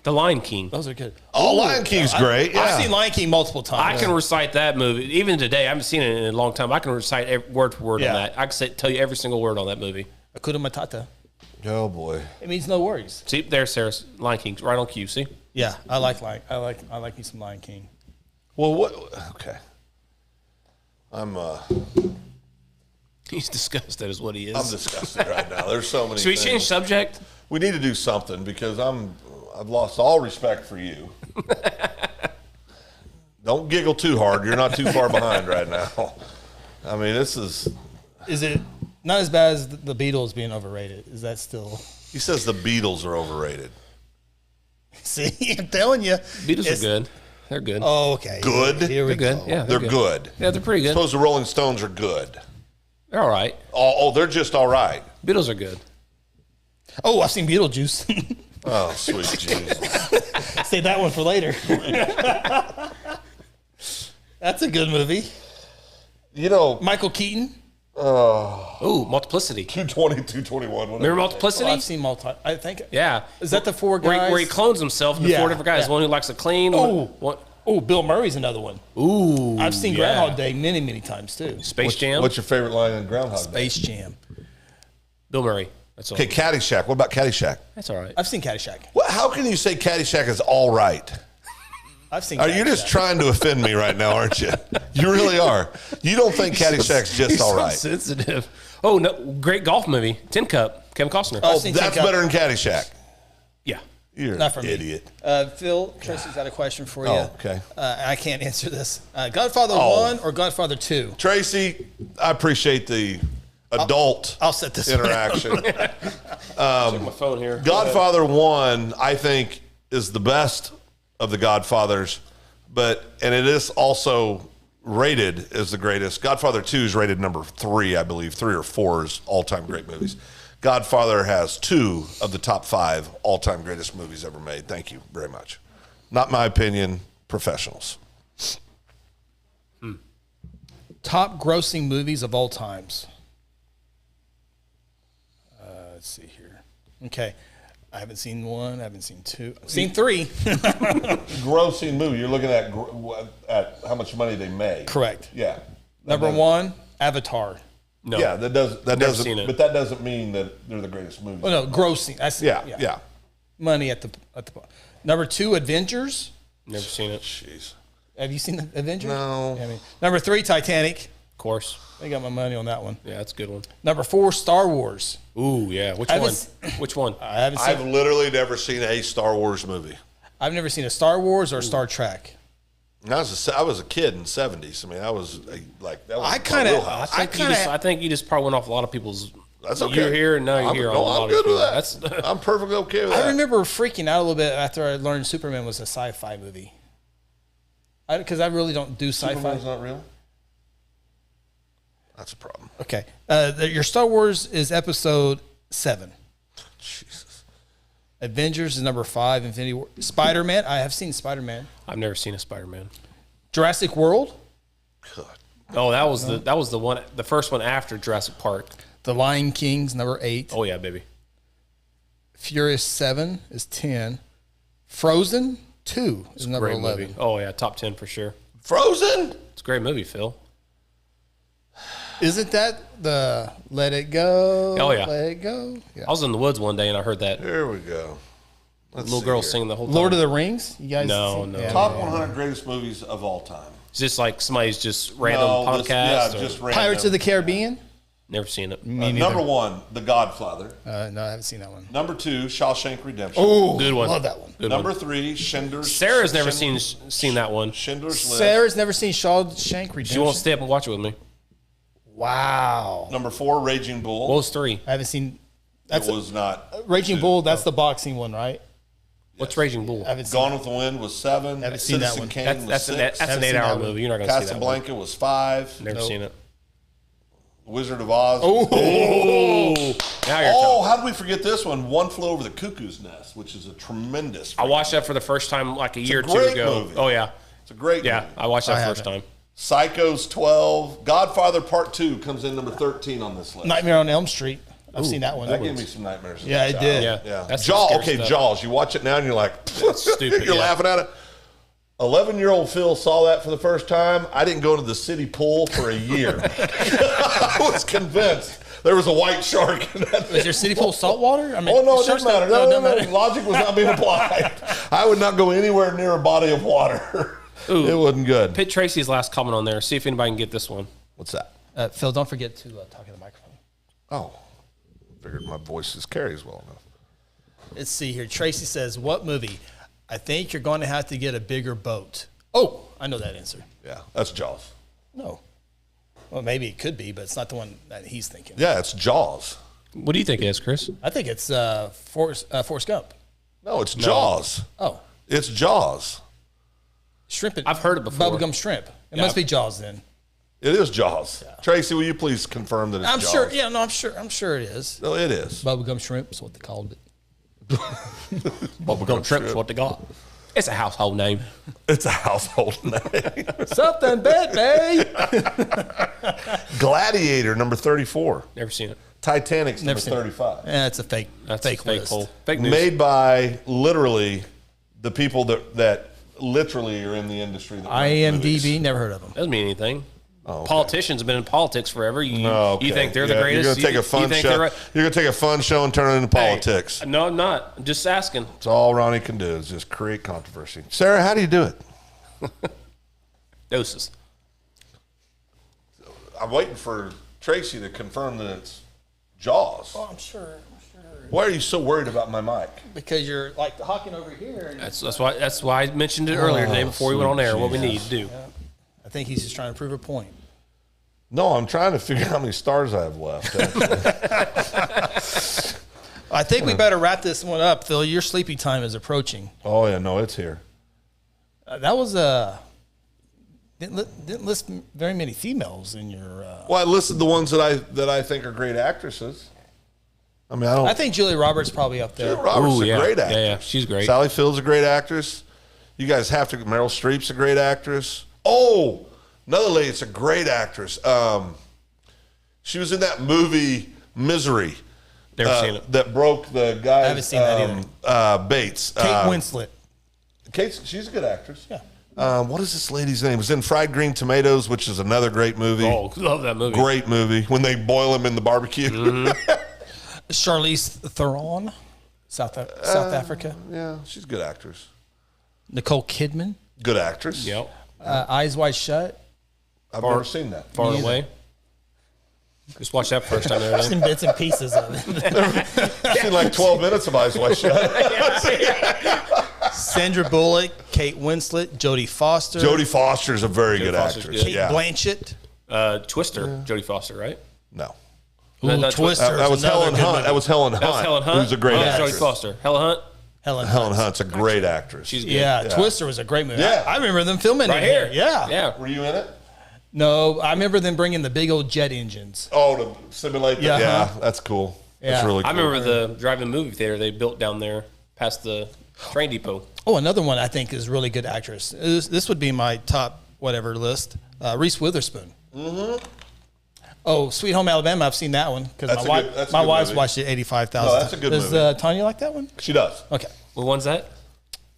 The Lion King. Those are good. Oh, Lion King's great. Yeah. I've seen Lion King multiple times. I can recite that movie even today. I haven't seen it in a long time. I can recite word for word Yeah. on that. I can tell you every single word on that movie. Hakuna Matata. Oh boy. It means no worries. See, there's Sarah's Lion King's right on cue. See, Yeah, I like me some Lion King. Well, what? Okay. I'm he's disgusted, is what he is. I'm disgusted right now. There's so many. Should we things. change subject? We need to do something because I've lost all respect for you. Don't giggle too hard. You're not too far behind right now. I mean, this is. Is it not as bad as the Beatles being overrated? Is that still? He says the Beatles are overrated. See, I'm telling you, Beatles are good. They're good. Oh, okay. Good? Here we They're go. good. Yeah, They're good. Yeah, they're pretty good. Suppose the Rolling Stones are good. They're all right. Oh, they're just all right. Beatles are good. Oh, I've seen Beetlejuice. Oh, sweet Jesus. Save that one for later. That's a good movie. You know, Michael Keaton. Ooh, Multiplicity. 220, 221. Remember Multiplicity? Oh, I've seen I think. Yeah. Is that the four guys? Where he clones himself into Yeah, four different guys. yeah. One who likes to clean. One. Oh, Bill Murray's another one. Ooh. I've seen yeah. Groundhog Day many, many times too. Space Jam. What's your favorite line in Groundhog Day? Space Jam. Bill Murray. That's all. Okay, Caddyshack. What about Caddyshack? That's all right. I've seen Caddyshack. How can you say Caddyshack is all right? I've seen. Are you just trying to offend me right now, aren't you? You really are. You don't think Caddyshack's just all right. So sensitive. Oh, no. Great golf movie. Tin Cup. Kevin Costner. Oh, Oh, seen that's Tin Cup. better than Caddyshack. Yeah. You're Not for an me. idiot. Phil, Tracy's got a question for you. Oh, okay. I can't answer this. Godfather Oh. 1 or Godfather 2? Tracy, I appreciate the adult I'll set this one. interaction. Check my phone here. Godfather 1, I think, is the best of the Godfathers, and it is also rated as the greatest. Godfather 2 is rated number 3, I believe. 3 or 4 is all-time great movies. Godfather has 2 of the top 5 all-time greatest movies ever made. Thank you very much. Not my opinion, professionals. Top grossing movies of all times. Let's see here. Okay. I haven't seen 1. I haven't seen 2. I've seen 3. Grossing movie, you're looking at how much money they made. Correct. Yeah. Number 1, Avatar. No. Yeah, that doesn't seen it. but that doesn't mean that they're the greatest movies. Oh no, grossing. That's, Yeah. Money at the. Number 2, Avengers. Never seen it. Jeez. Have you seen the Avengers? No. Yeah, number 3, Titanic. Of course. I got my money on that one. Yeah, that's a good one. Number 4, Star Wars. Ooh, yeah. Which I one? haven't Which one? I haven't seen. I've literally never seen a Star Wars movie. I've never seen a Star Wars or Star Trek. And I was a kid in the 70s. I mean, that was that was I my kinda- wheelhouse. I think you just probably went off a lot of people's. That's okay. You're here and now you're here. No, on a lot I'm of good with people's- that. That's I'm perfectly okay with that. I remember freaking out a little bit after I learned Superman was a sci-fi movie. Because I really don't do sci-fi. Superman's not real? That's a problem. Okay. Your Star Wars is episode 7. Jesus. Avengers is number 5. Infinity War. Spider-Man. I have seen Spider-Man. I've never seen a Spider-Man. Jurassic World. God. Oh, that was the one, the first one after Jurassic Park. The Lion King's number 8. Oh yeah, baby. Furious 7 is 10. Frozen 2 is number Great 11. movie. Oh yeah, top 10 for sure. Frozen? It's a great movie, Phil. Isn't that the Let It Go? Oh, yeah. Let It Go. Yeah. I was in the woods one day and I heard that Here we go. little girl singing the whole time. Lord of the Rings. You guys? No, seen- no. Yeah. Top 100 greatest movies of all time. It's just like somebody's just random podcast. Yeah, or- just random. Pirates of the Caribbean. never seen it. Me neither. Number 1, The Godfather. No, I haven't seen that one. Number 2, Shawshank Redemption. Oh, Good one. Love that one. Good Number one. 3, Schindler's. Sarah's never seen that one. Schindler's List. Sarah's never seen Shawshank Redemption. She won't stay up and watch it with me. Wow. Number 4, Raging Bull. What was 3? I haven't seen. It was not. Raging 2. Bull. That's the boxing one, right? What's Raging Bull? I haven't seen. Gone with the Wind was 7. Haven't seen that Citizen one. Kane That's was an 6. that's an Haven't seen 8-hour that one. movie. You're not gonna see that one. Casablanca was 5. Never seen it. Wizard of Oz. Oh, now you're Oh, talking. how did we forget this one? One Flew Over the Cuckoo's Nest, which is a tremendous. I watched that for the first time like a year or two great ago. movie. Oh yeah, It's a great yeah. movie. I watched that I first haven't. time. Psycho's 12. Godfather Part 2 comes in number 13 on this list. Nightmare on Elm Street. I've seen that one. That gave me some nightmares. Yeah, it did. Yeah, Yeah. That's some Jaws. scary Okay, stuff. Jaws. You watch it now and you're like, stupid, you're yeah. laughing at it. 11-year-old Phil saw that for the first time. I didn't go to the city pool for a year. I was convinced There was a white shark. Is your city full of salt water? I mean, Oh, no, it sharks doesn't matter. don't- No, it doesn't matter. Logic was not being applied. I would not go anywhere near a body of water. It wasn't good. Pit Tracy's last comment on there. See if anybody can get this one. What's that? Phil, don't forget to talk in the microphone. Oh, figured my voice carries well enough. Let's see here. Tracy says, what movie? I think you're going to have to get a bigger boat. Oh, I know that answer. Yeah, that's Jaws. No. Well, maybe it could be, but it's not the one that he's thinking. Yeah, it's Jaws. What do you think it is, Chris? I think it's Forrest Gump. No, it's Jaws. Oh, It's Jaws. shrimp. I've heard it before. Bubblegum shrimp. It Yeah. must be Jaws then. It is Jaws. Tracy, will you please confirm that it's I'm Jaws? sure. Yeah, no, I'm sure it is. No, it is. Bubblegum shrimp is what they called it. Bubblegum shrimp is what they got. It's a household name. It's a household name. Something bad, babe. Gladiator, number 34. Never seen it. Titanic's Never number seen it. 35. Yeah, it's a fake. That's fake a fake list. poll. Fake news. Made by literally the people that literally are in the industry. That make movies. IMDb. Never heard of them. Doesn't mean anything. Oh, okay. Politicians have been in politics forever. You, Oh, okay. you think they're the Yeah, greatest? You're gonna take You- a fun you think show. they're right? You're gonna take a fun show and turn it into Hey, politics. no, I'm not. I'm just asking. That's all Ronnie can do is just create controversy. Sarah, how do you do it? Doses. I'm waiting for Tracy to confirm that it's Jaws. Oh, I'm sure. Why are you so worried about my mic? Because you're like hawking over here. And That's why I mentioned it earlier today before we went on air. What we need to do. I think he's just trying to prove a point. No, I'm trying to figure out how many stars I have left. Actually. I think we better wrap this one up, Phil. Your sleepy time is approaching. Oh yeah, no, it's here. That was didn't list very many females in your. Well, I listed the ones that I think are great actresses. I mean, I think Julia Roberts probably up there. Julia Roberts is Ooh, a yeah. great actress. Yeah, she's great. Sally Field's a great actress. You guys have to. Meryl Streep's a great actress. Oh, another lady, it's a great actress. She was in that movie Misery. Never seen it. That broke the guy. I haven't seen that either. Bates. Kate Winslet. She's a good actress. Yeah. What is this lady's name? It was in Fried Green Tomatoes, which is another great movie. Oh, love that movie. Great movie. When they boil him in the barbecue. Charlize Theron, South Africa. Yeah, she's a good actress. Nicole Kidman, Good actress. Yep. Eyes Wide Shut. I've never seen that. Far Me away. Just watch that first time. There. Some bits and pieces of it. I've seen like 12 minutes of Eyes Wide Shut. Sandra Bullock, Kate Winslet, Jodie Foster, Jodie Foster is a very good Foster's actress. good. Kate Yeah. Blanchett. Twister. Jodie Foster, right? No. Ooh, That's Twister. That was Helen Hunt. That was Helen Hunt. That was Helen Hunt. Who's a great Oh, actress. Jodie Foster. Helen Hunt. Helen Hunt's a great actress. She's good. Yeah, Twister was a great movie. Yeah. I remember them filming Right it here. Yeah. Yeah. Were you in it? No, I remember them bringing the big old jet engines. Oh, to simulate Yeah. that. Yeah, that's cool. That's Yeah. really cool. I remember the driving movie theater they built down there past the train depot. Oh, another one I think is really good actress. This would be my top whatever list. Reese Witherspoon. Mm-hmm. Oh, Sweet Home Alabama. I've seen that one because That's my a good- that's a my good wife's movie. watched it 85,000. No, that's a good Does movie. Tanya like that one? She does. Okay. What one's that?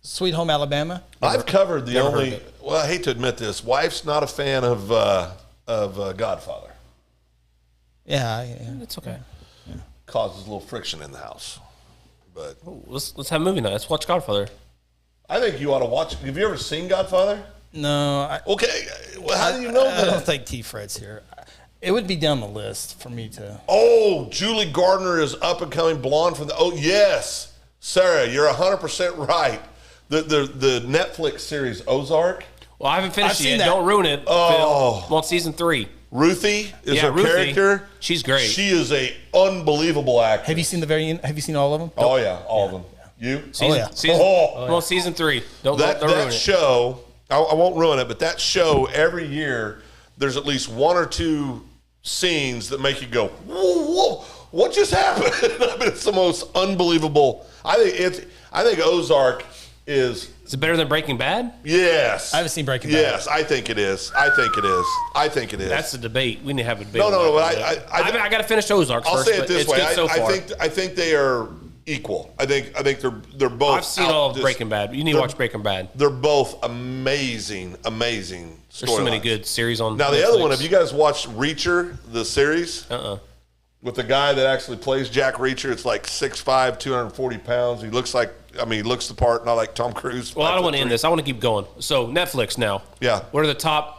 Sweet Home Alabama. I've covered the never heard only. of Well, I hate to admit this. Wife's not a fan of Godfather. Yeah. It's okay. Causes a little friction in the house. But Let's have a movie night. Let's watch Godfather. I think you ought to watch. Have you ever seen Godfather? No, Okay. Well, how do you know I don't that? think Tfred's here. It would be down the list for me to. Oh, Julie Gardner is up and coming blonde from the. Oh yes, Sarah, you're 100% right. The Netflix series Ozark. Well, I haven't finished I've it seen yet. that. Don't ruin it. Oh. Phil. I'm on season 3. Ruthie is Yeah, her Ruthie. character. She's great. She is a unbelievable actress. Have you seen the very end? Have you seen all of them? Oh yeah, all of them. You? Season, yeah. Season, Oh. I'm on season 3. Don't That ruin it. show, I won't ruin it, but that show every year, there's at least one or two scenes that make you go, whoa, what just happened? I mean, it's the most unbelievable. I think Ozark is. Is it better than Breaking Bad? Yes. I haven't seen Breaking Bad. Yes, I think it is. I think it is. That's the debate. We need to have a debate. No, on no, that. but I got to finish Ozark I'll first. say it but this it's way. good so far. I think they are equal. I think they're both. I've seen all of Breaking Bad. You need to watch Breaking Bad. They're both amazing There's so many storylines. good series on Now the Netflix. other one, have you guys watched Reacher, the series? with the guy that actually plays Jack Reacher. It's like 6'5", 240 pounds. He looks he looks the part, not like Tom Cruise. Well, I don't want to end this. I want to keep going. So Netflix now. Yeah. What are the top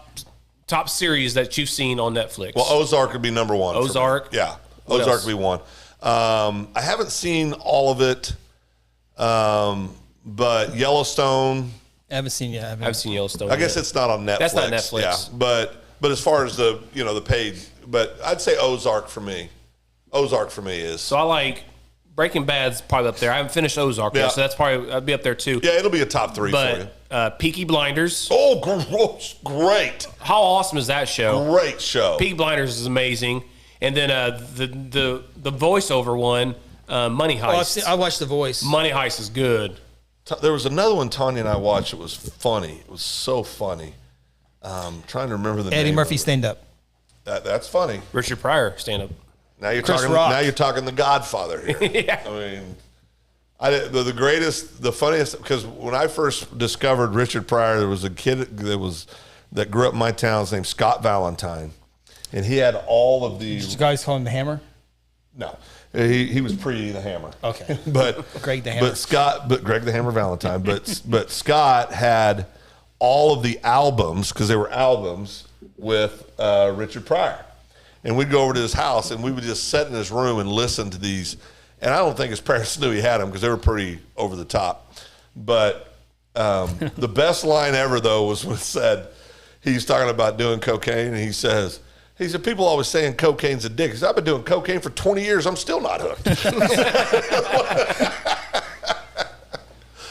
series that you've seen on Netflix? Well, Ozark would be number one. Ozark? Yeah. What Ozark else? would be one. I haven't seen all of it, but Yellowstone. I haven't seen yet. I've seen Yellowstone. I guess it's not on Netflix. That's not Netflix. Yeah, but as far as the paid, but I'd say Ozark for me. Ozark for me is. So I like Breaking Bad's probably up there. I haven't finished Ozark yet, so that's probably I'd be up there too. Yeah, it'll be a top 3 for you. But Peaky Blinders. Oh, great! How awesome is that show? Great show. Peaky Blinders is amazing. And then the voiceover one, Money Heist. I watched The Voice. Money Heist is good. There was another one Tanya and I watched. It was funny. It was so funny. Trying to remember the name. Eddie Murphy stand-up. That's funny. Richard Pryor stand up. Now you're Chris talking. Rock. Now you're talking The Godfather here. Yeah. I mean, the funniest, because when I first discovered Richard Pryor, there was a kid that grew up in my town named Scott Valentine, and he had all of the. Did you guys call him the Hammer? No, he was pre the Hammer. Okay, but Greg the Hammer. But Greg the Hammer Valentine. But Scott had all of the albums, because they were albums with Richard Pryor. And we'd go over to his house, and we would just sit in his room and listen to these. And I don't think his parents knew he had them because they were pretty over the top. But the best line ever, though, was when it said, he's talking about doing cocaine, and he said, people always saying cocaine's a dick. He said, I've been doing cocaine for 20 years. I'm still not hooked.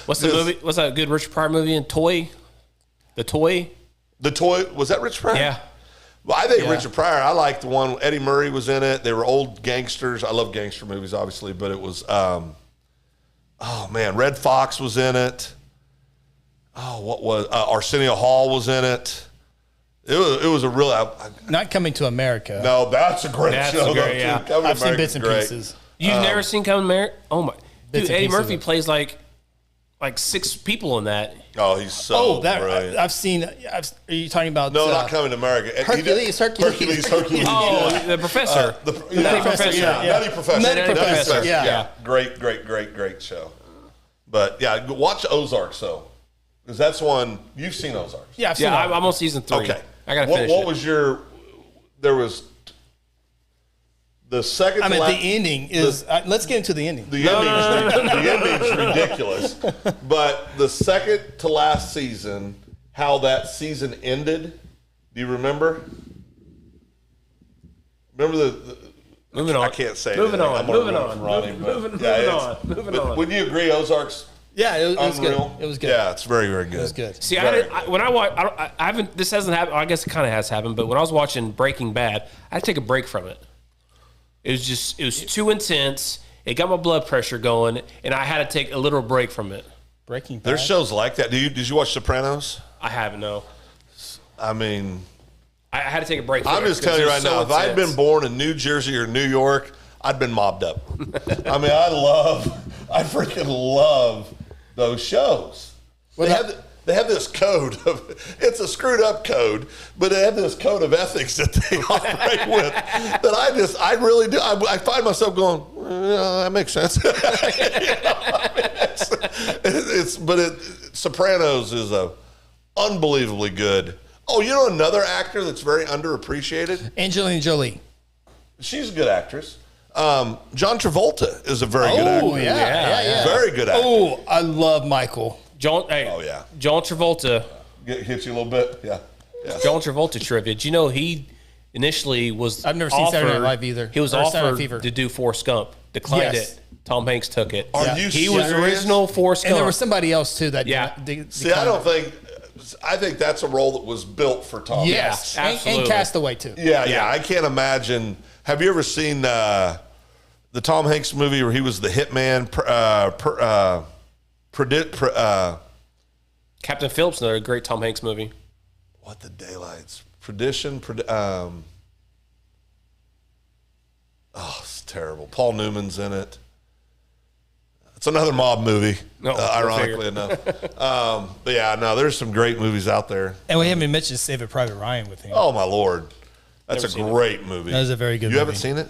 What's the movie? What's that good Richard Pryor movie in Toy? The Toy? The Toy, was that Richard Pryor? Yeah. Well, I think Richard Pryor, I like the one, Eddie Murray was in it. They were old gangsters. I love gangster movies, obviously, but it was, Red Fox was in it. Arsenio Hall was in it. It was a real. Not Coming to America. No, that's a great That's show. a great, though, too. yeah. Coming to I've seen America's bits and great. pieces. You've never seen Coming to America? Oh my! Bits Dude, and Eddie pieces Murphy of it. plays like 6 people in that. Oh, he's so brilliant. I've seen. Are you talking about? No, not Coming to America. Hercules. Hercules. Oh, the professor. The Nutty Professor. yeah. Nutty Professor. Nutty Professor, yeah. Great show. But yeah, watch Ozark, so. Because that's one, you've seen Ozark. Yeah, I've seen Yeah, it. I'm on season 3. Okay. I gotta finish What it. was there was the second I to mean, last, the ending is. Let's get into the ending. the ending's ridiculous. But the second to last season, how that season ended, do you remember? Remember the Moving on. I can't say Moving anything. on. I'm gonna Moving ruin it on. for Ronnie, but Moving it's- on. Moving but on. Would you agree Ozark's Yeah, it was good. unreal? It was good. Yeah, it's very, very good. It was good. See, Very when I watch, I haven't. This hasn't happened. I guess it kind of has happened. But when I was watching Breaking Bad, I had to take a break from it. It was too intense. It got my blood pressure going, and I had to take a literal break from it. Breaking Bad. There's shows like that. Did you watch Sopranos? I haven't. No, I mean, I had to take a break. From I'm it just 'cause telling you it right was now, so if I'd been intense. born in New Jersey or New York, I'd been mobbed up. I mean, I freaking love those shows. They have this code it's a screwed up code, but they have this code of ethics that they operate with that I really do. I find myself going, well, that makes sense. Sopranos is a unbelievably good. Oh, you know another actor that's very underappreciated? Angelina Jolie. She's a good actress. John Travolta is a very good actor. Oh, yeah. Very good actor. Oh, I love Michael. John Travolta. Hits you a little bit. Yeah. John Travolta trivia. Did you know he initially was? I've never seen Saturday Night Live either. He was Or Saturday Night offered Fever. to do Forrest Gump. Declined Yes. it. Tom Hanks took it. Are Yeah. you He was serious? original Forrest Gump. And there was somebody else too that. Yeah. See, I think that's a role that was built for Tom. Yes, Yeah, and absolutely. Castaway too. Yeah. I can't imagine. Have you ever seen the Tom Hanks movie where he was the hitman? Captain Phillips, another great Tom Hanks movie. What the daylights? Perdition. It's terrible. Paul Newman's in it. It's another mob movie, No, ironically enough. But yeah, no, there's some great movies out there. And we haven't mentioned Saving Private Ryan with him. Oh my Lord, that's Never a seen it. great movie. That is a very good You haven't movie. seen it?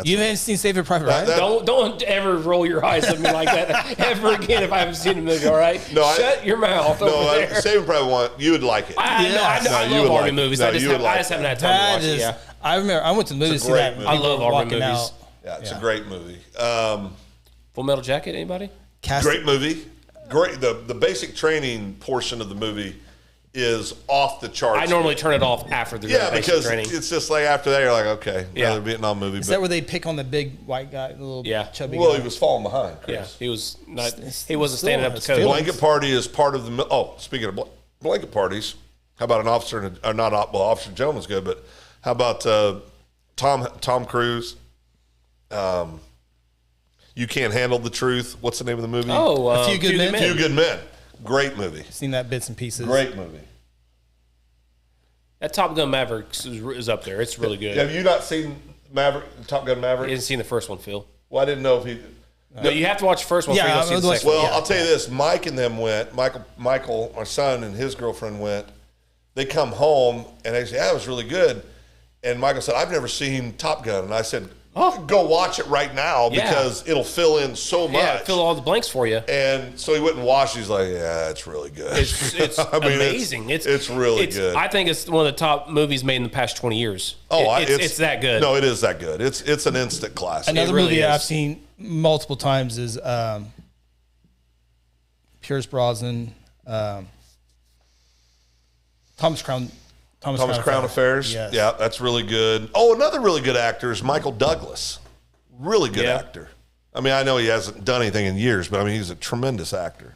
You haven't seen Saving Private Ryan? Don't ever roll your eyes at me like that ever again if I haven't seen the movie, all right? No, Shut your mouth over there. Saving Private Ryan, you would like it. I love Army movies. I just haven't had time to watch it. Yeah. I remember I went to the movies to see that. I love Army movies. Out. Yeah, it's a great movie. Full Metal Jacket, anybody? Great movie. Great. The basic training portion of the movie is off the charts. I normally turn it off after the basic because training. It's just like after that you're like, okay, another Vietnam movie. Is that where they pick on the big white guy, the little chubby guy? Well, he was falling behind, Chris. Yeah, he was not. He wasn't standing up to code. Blanket party is part of the. Oh, speaking of blanket parties, how about an officer and Officer and Gentleman's good, but how about Tom Cruise? You Can't Handle the Truth. What's the name of the movie? Oh, A Few Good Men. Few Good Men. Great movie. Seen that bits and pieces. Great movie. That Top Gun Maverick is up there. It's really good. Have you not seen Top Gun Maverick? You didn't seen the first one, Phil. Well, I didn't know if he. No, you have to watch the first one before you go see the second one. Well, I'll tell you this. Mike and them went. Michael, our son, and his girlfriend went. They come home, and they say, it was really good. And Michael said, I've never seen Top Gun. And I said, go watch it right now because it'll fill in so much. Yeah, fill all the blanks for you. And so he went and watched. He's like, yeah, it's really good. It's amazing. It's really good. I think it's one of the top movies made in the past 20 years. Oh, it's that good. No, it is that good. It's an instant classic. Another movie I've seen multiple times is Pierce Brosnan, Thomas Crown Affairs. Yes. Yeah, that's really good. Oh, another really good actor is Michael Douglas. Really good actor. I mean, I know he hasn't done anything in years, but I mean, he's a tremendous actor.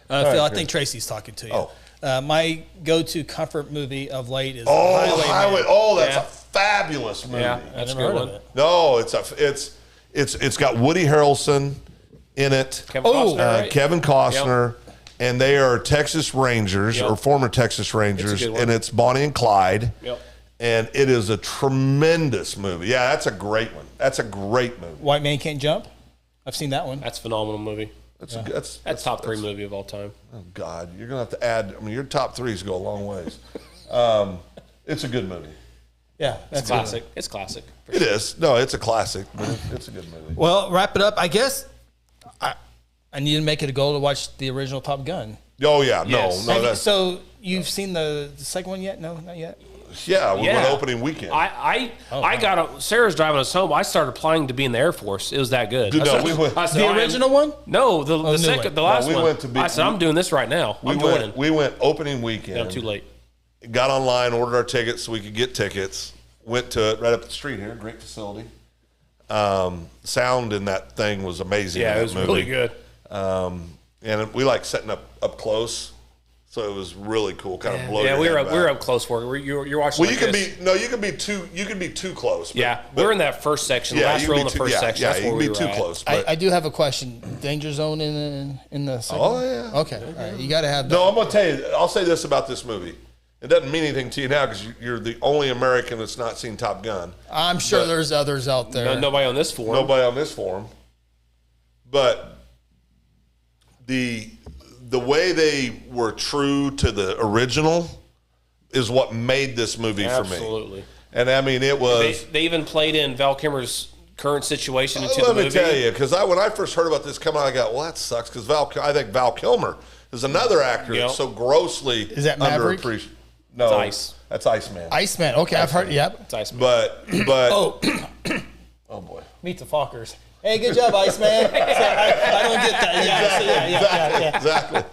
Phil, I think Tracy's talking to you. Oh. My go-to comfort movie of late is Highway. Oh, that's a fabulous movie. Yeah, that's a good one. No, it's got Woody Harrelson in it. Kevin Costner, right? Kevin Costner. Yep. And they are Texas Rangers or former Texas Rangers, and it's Bonnie and Clyde. Yep. And it is a tremendous movie. Yeah, that's a great one. That's a great movie. White Man Can't Jump. I've seen that one. That's a phenomenal movie. That's top three movie of all time. Oh God, you're gonna have to add. I mean, your top threes go a long ways. It's a good movie. Yeah, it's classic. It's classic. It is. No, it's a classic, but it's a good movie. Well, wrap it up. I guess I need to make it a goal to watch the original Top Gun. Oh yeah, Yes. no. So you've seen the second one yet? No, not yet. Yeah, we went opening weekend. Sarah's driving us home. I started applying to be in the Air Force. It was that good. Dude, we went. The original one? No, the last one. Went to be, I said, I'm doing this right now. I'm joining. We went opening weekend. I'm too late. Got online, ordered our tickets so we could get tickets. Went to it right up the street here. Great facility. Sound in that thing was amazing. Yeah, it was really good. And we like setting up close, so it was really cool. Kind of blow. Yeah, we were up close for it. You're watching. Well, you can be too close. But, we're in that first section. Yeah, last row in the first section. Yeah, that's you where can we be too were close. I do have a question. Danger zone in the second? Oh yeah. Okay, all right. You got to have. No, I'm gonna tell you. I'll say this about this movie. It doesn't mean anything to you now because you're the only American that's not seen Top Gun. I'm sure there's others out there. Nobody on this forum. But the way they were true to the original is what made this movie for me. Absolutely. And I mean, it was. They even played in Val Kilmer's current situation into the movie. Let me tell you, because when I first heard about this coming out, I go, well, that sucks because I think Val Kilmer is another actor that's so grossly underappreciated. No, Ice. That's Iceman. Iceman. Okay, I've heard. Yep. It's Iceman. But oh boy. Meet the Fockers. Hey, good job, Iceman. I don't get that. Yeah, exactly.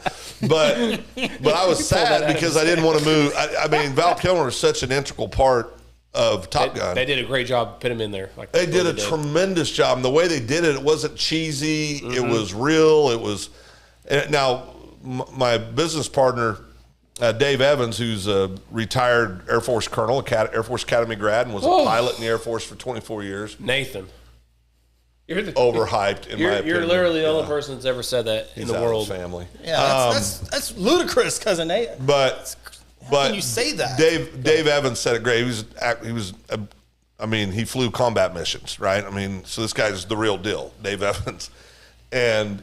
But I was sad because I didn't want to move. I mean, Val Kilmer is such an integral part of Top Gun. They did a great job putting him in there. They did a tremendous job. And the way they did it, it wasn't cheesy. Mm-hmm. It was real. It was. Now, my business partner, Dave Evans, who's a retired Air Force colonel, Air Force Academy grad, and was a pilot in the Air Force for 24 years. Nathan. You're overhyped, in my opinion. You're literally the only person that's ever said that in the world. Family. Yeah, that's ludicrous, cousin Nate. But how can you say that? Dave Evans said it great. He flew combat missions, right? I mean, so this guy's the real deal, Dave Evans. And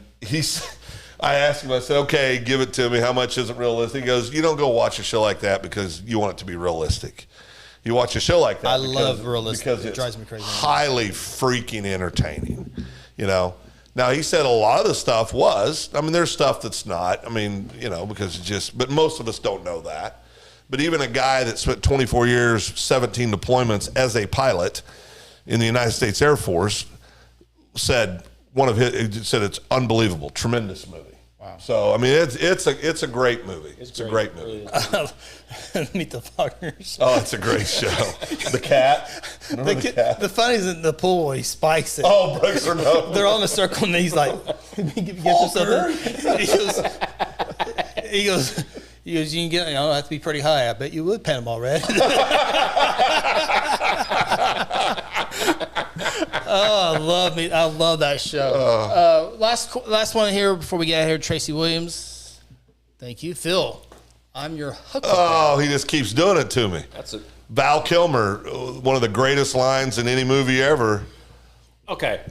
I asked him, I said, okay, give it to me. How much isn't realistic? He goes, you don't go watch a show like that because you want it to be realistic. you watch a show like that. I love realistic. Because it it's drives me crazy. highly freaking entertaining. You know. Now he said a lot of the stuff was. I mean, there's stuff that's not. I mean, you know, because it's just. But most of us don't know that. But even a guy that spent 24 years, 17 deployments as a pilot in the United States Air Force said it's unbelievable, tremendous movie. Wow. So I mean, it's a great movie. It's a great movie. Meet the Fockers. Oh, it's a great show. The cat. Remember the cat? The funny is in the pool, he spikes it. Oh, breaks her nose. They're all in a circle, and he's like, he gets himself. He goes, you can get, you know, have to be pretty high. I bet you would, Panama Red. Oh, I love that show. Last one here before we get out of here, Tracy Williams. Thank you, Phil. I'm your Huckleberry. Oh, he just keeps doing it to me. That's it. Val Kilmer, one of the greatest lines in any movie ever. Okay.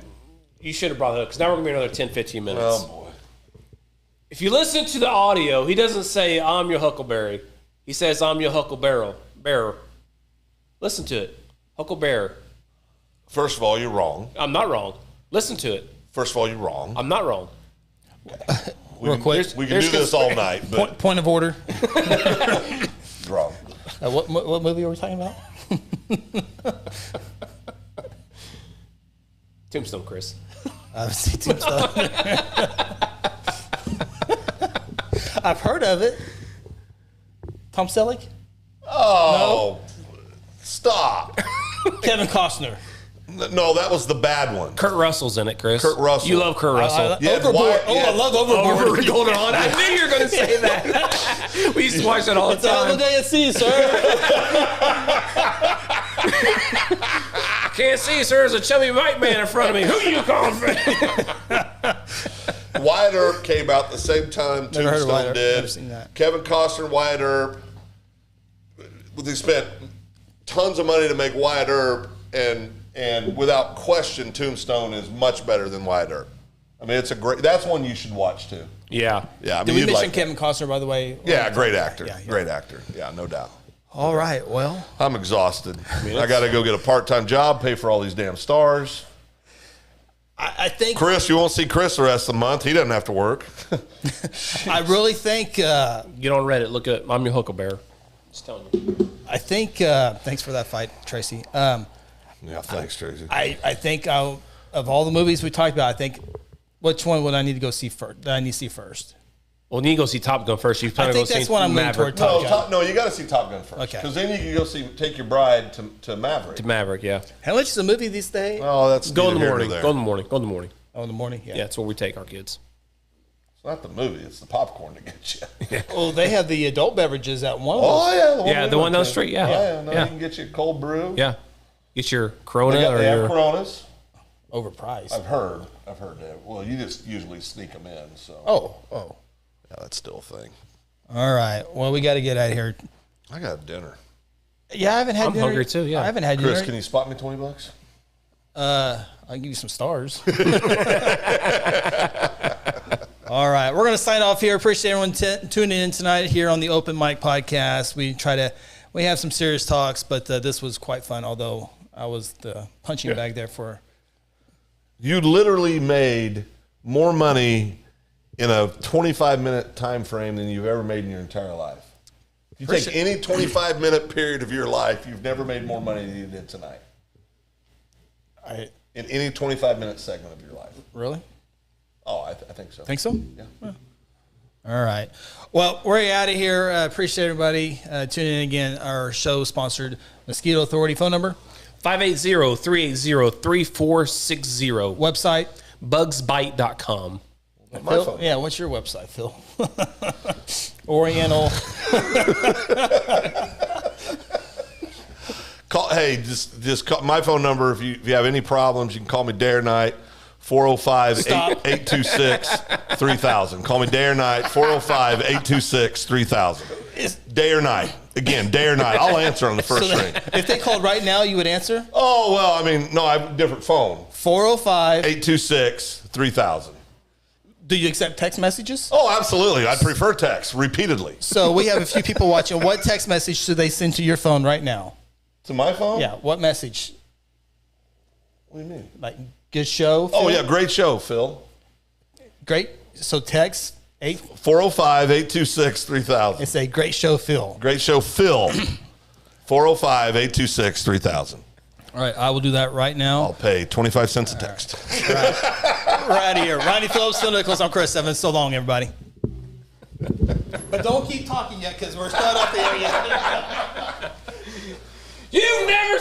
You should have brought that up because now we're going to be another 10, 15 minutes. Oh, boy. If you listen to the audio, he doesn't say, I'm your Huckleberry. He says, I'm your Hucklebearer. Bearer. Listen to it. Hucklebearer. First of all, you're wrong. I'm not wrong. Listen to it. First of all, you're wrong. I'm not wrong. Real quick. We can do this all night, but Point of order. wrong. What movie are we talking about? Tombstone, Chris. I've seen Tombstone. I've heard of it. Tom Selleck? Oh, stop. Kevin Costner. No, that was the bad one. Kurt Russell's in it, Chris. Kurt Russell. You love Kurt Russell. Yeah, Overboard. yeah. I love Overboard. Over Golden on. I knew you were going to say that. We used to watch that all the It's a hell of a time. day at sea, sir. Can't see, sir. There's a chubby white man in front of me. Who you calling for? Wyatt Earp came out the same time Never heard of Wyatt Tombstone Earp. did. Never seen that. Kevin Costner, Wyatt Earp. They spent tons of money to make Wyatt Earp, and without question, Tombstone is much better than Wyatt Earp. I mean, it's a great. That's one you should watch too. Yeah. Yeah, I mean, Did we you'd mention like Kevin Costner, by the way? Yeah, great actor. Yeah. Great actor. Yeah, no doubt. All right. Well, I'm exhausted. I got to go get a part-time job, pay for all these damn stars. I think Chris, you won't see Chris the rest of the month. He doesn't have to work. I really think Get on Reddit. Look at I'm your Huckleberry. Just telling you. I think thanks for that fight, Tracy. Yeah, thanks, Tracy. I think of all the movies we talked about, I think which one would I need to go see first? That I need to see first. Well, you go see Top Gun first. You plan I to go think that's see what I'm leaning Maverick. toward. Top Gun. No, you got to see Top Gun first. Okay. Because then you can go take your bride to Maverick. To Maverick, yeah. How much is a movie these days? Oh, that's Go in the neither here morning. nor there. Go in the morning. Go in the morning. Oh, in the morning. Yeah, that's where we take our kids. It's not the movie. It's the popcorn to get you. Oh, they have the adult beverages at one of those. Oh, yeah. Yeah, the one down the street. Yeah. Oh, yeah. No, Yeah. you can get you a cold brew. Yeah. Get your They Corona or have your. Coronas. Overpriced. I've heard that. Well, you just usually sneak them in. So. Oh. Yeah, that's still a thing. All right. Well, we got to get out of here. I got dinner. Yeah, I haven't had I'm dinner. hungry too, yeah. I haven't had Chris, dinner. can you spot me $20? I'll give you some stars. All right. We're going to sign off here. Appreciate everyone tuning in tonight here on the Open Mic Podcast. We have some serious talks, but this was quite fun, although I was the punching bag there for. You literally made more money in a 25-minute time frame than you've ever made in your entire life. If you take any 25-minute period of your life, you've never made more money than you did tonight. In any 25-minute segment of your life. Really? Oh, I think so. Think so? Yeah. All right. Well, we're out of here. Appreciate everybody tuning in again. Our show sponsored Mosquito Authority. Phone number? 580-380-3460. Website? Bugsbite.com. My Phil? phone. Yeah, what's your website, Phil? Oriental. Just call my phone number if you have any problems. You can call me day or night. 405-826-3000. Call me day or night. 405-826-3000. Day or night. Again, day or night. I'll answer on the first ring. If they called right now, you would answer? Oh, well, I mean, no, I have a different phone. 405. 826-3000. Do you accept text messages? Oh, absolutely. I'd prefer text repeatedly. So we have a few people watching. What text message should they send to your phone right now? To my phone? Yeah. What message? What do you mean? Like, good show. Oh, Phil? yeah. Great show, Phil. Great. So text 405-826-3000. It's a great show, Phil. Great show, Phil. 405-826-3000. All right. I will do that right now. I'll pay 25 cents a text. Right here. Ronnie Phillips, Phil Nichols. I'm Chris Evans. So long, everybody. But don't keep talking yet because we're not up there yet. You've never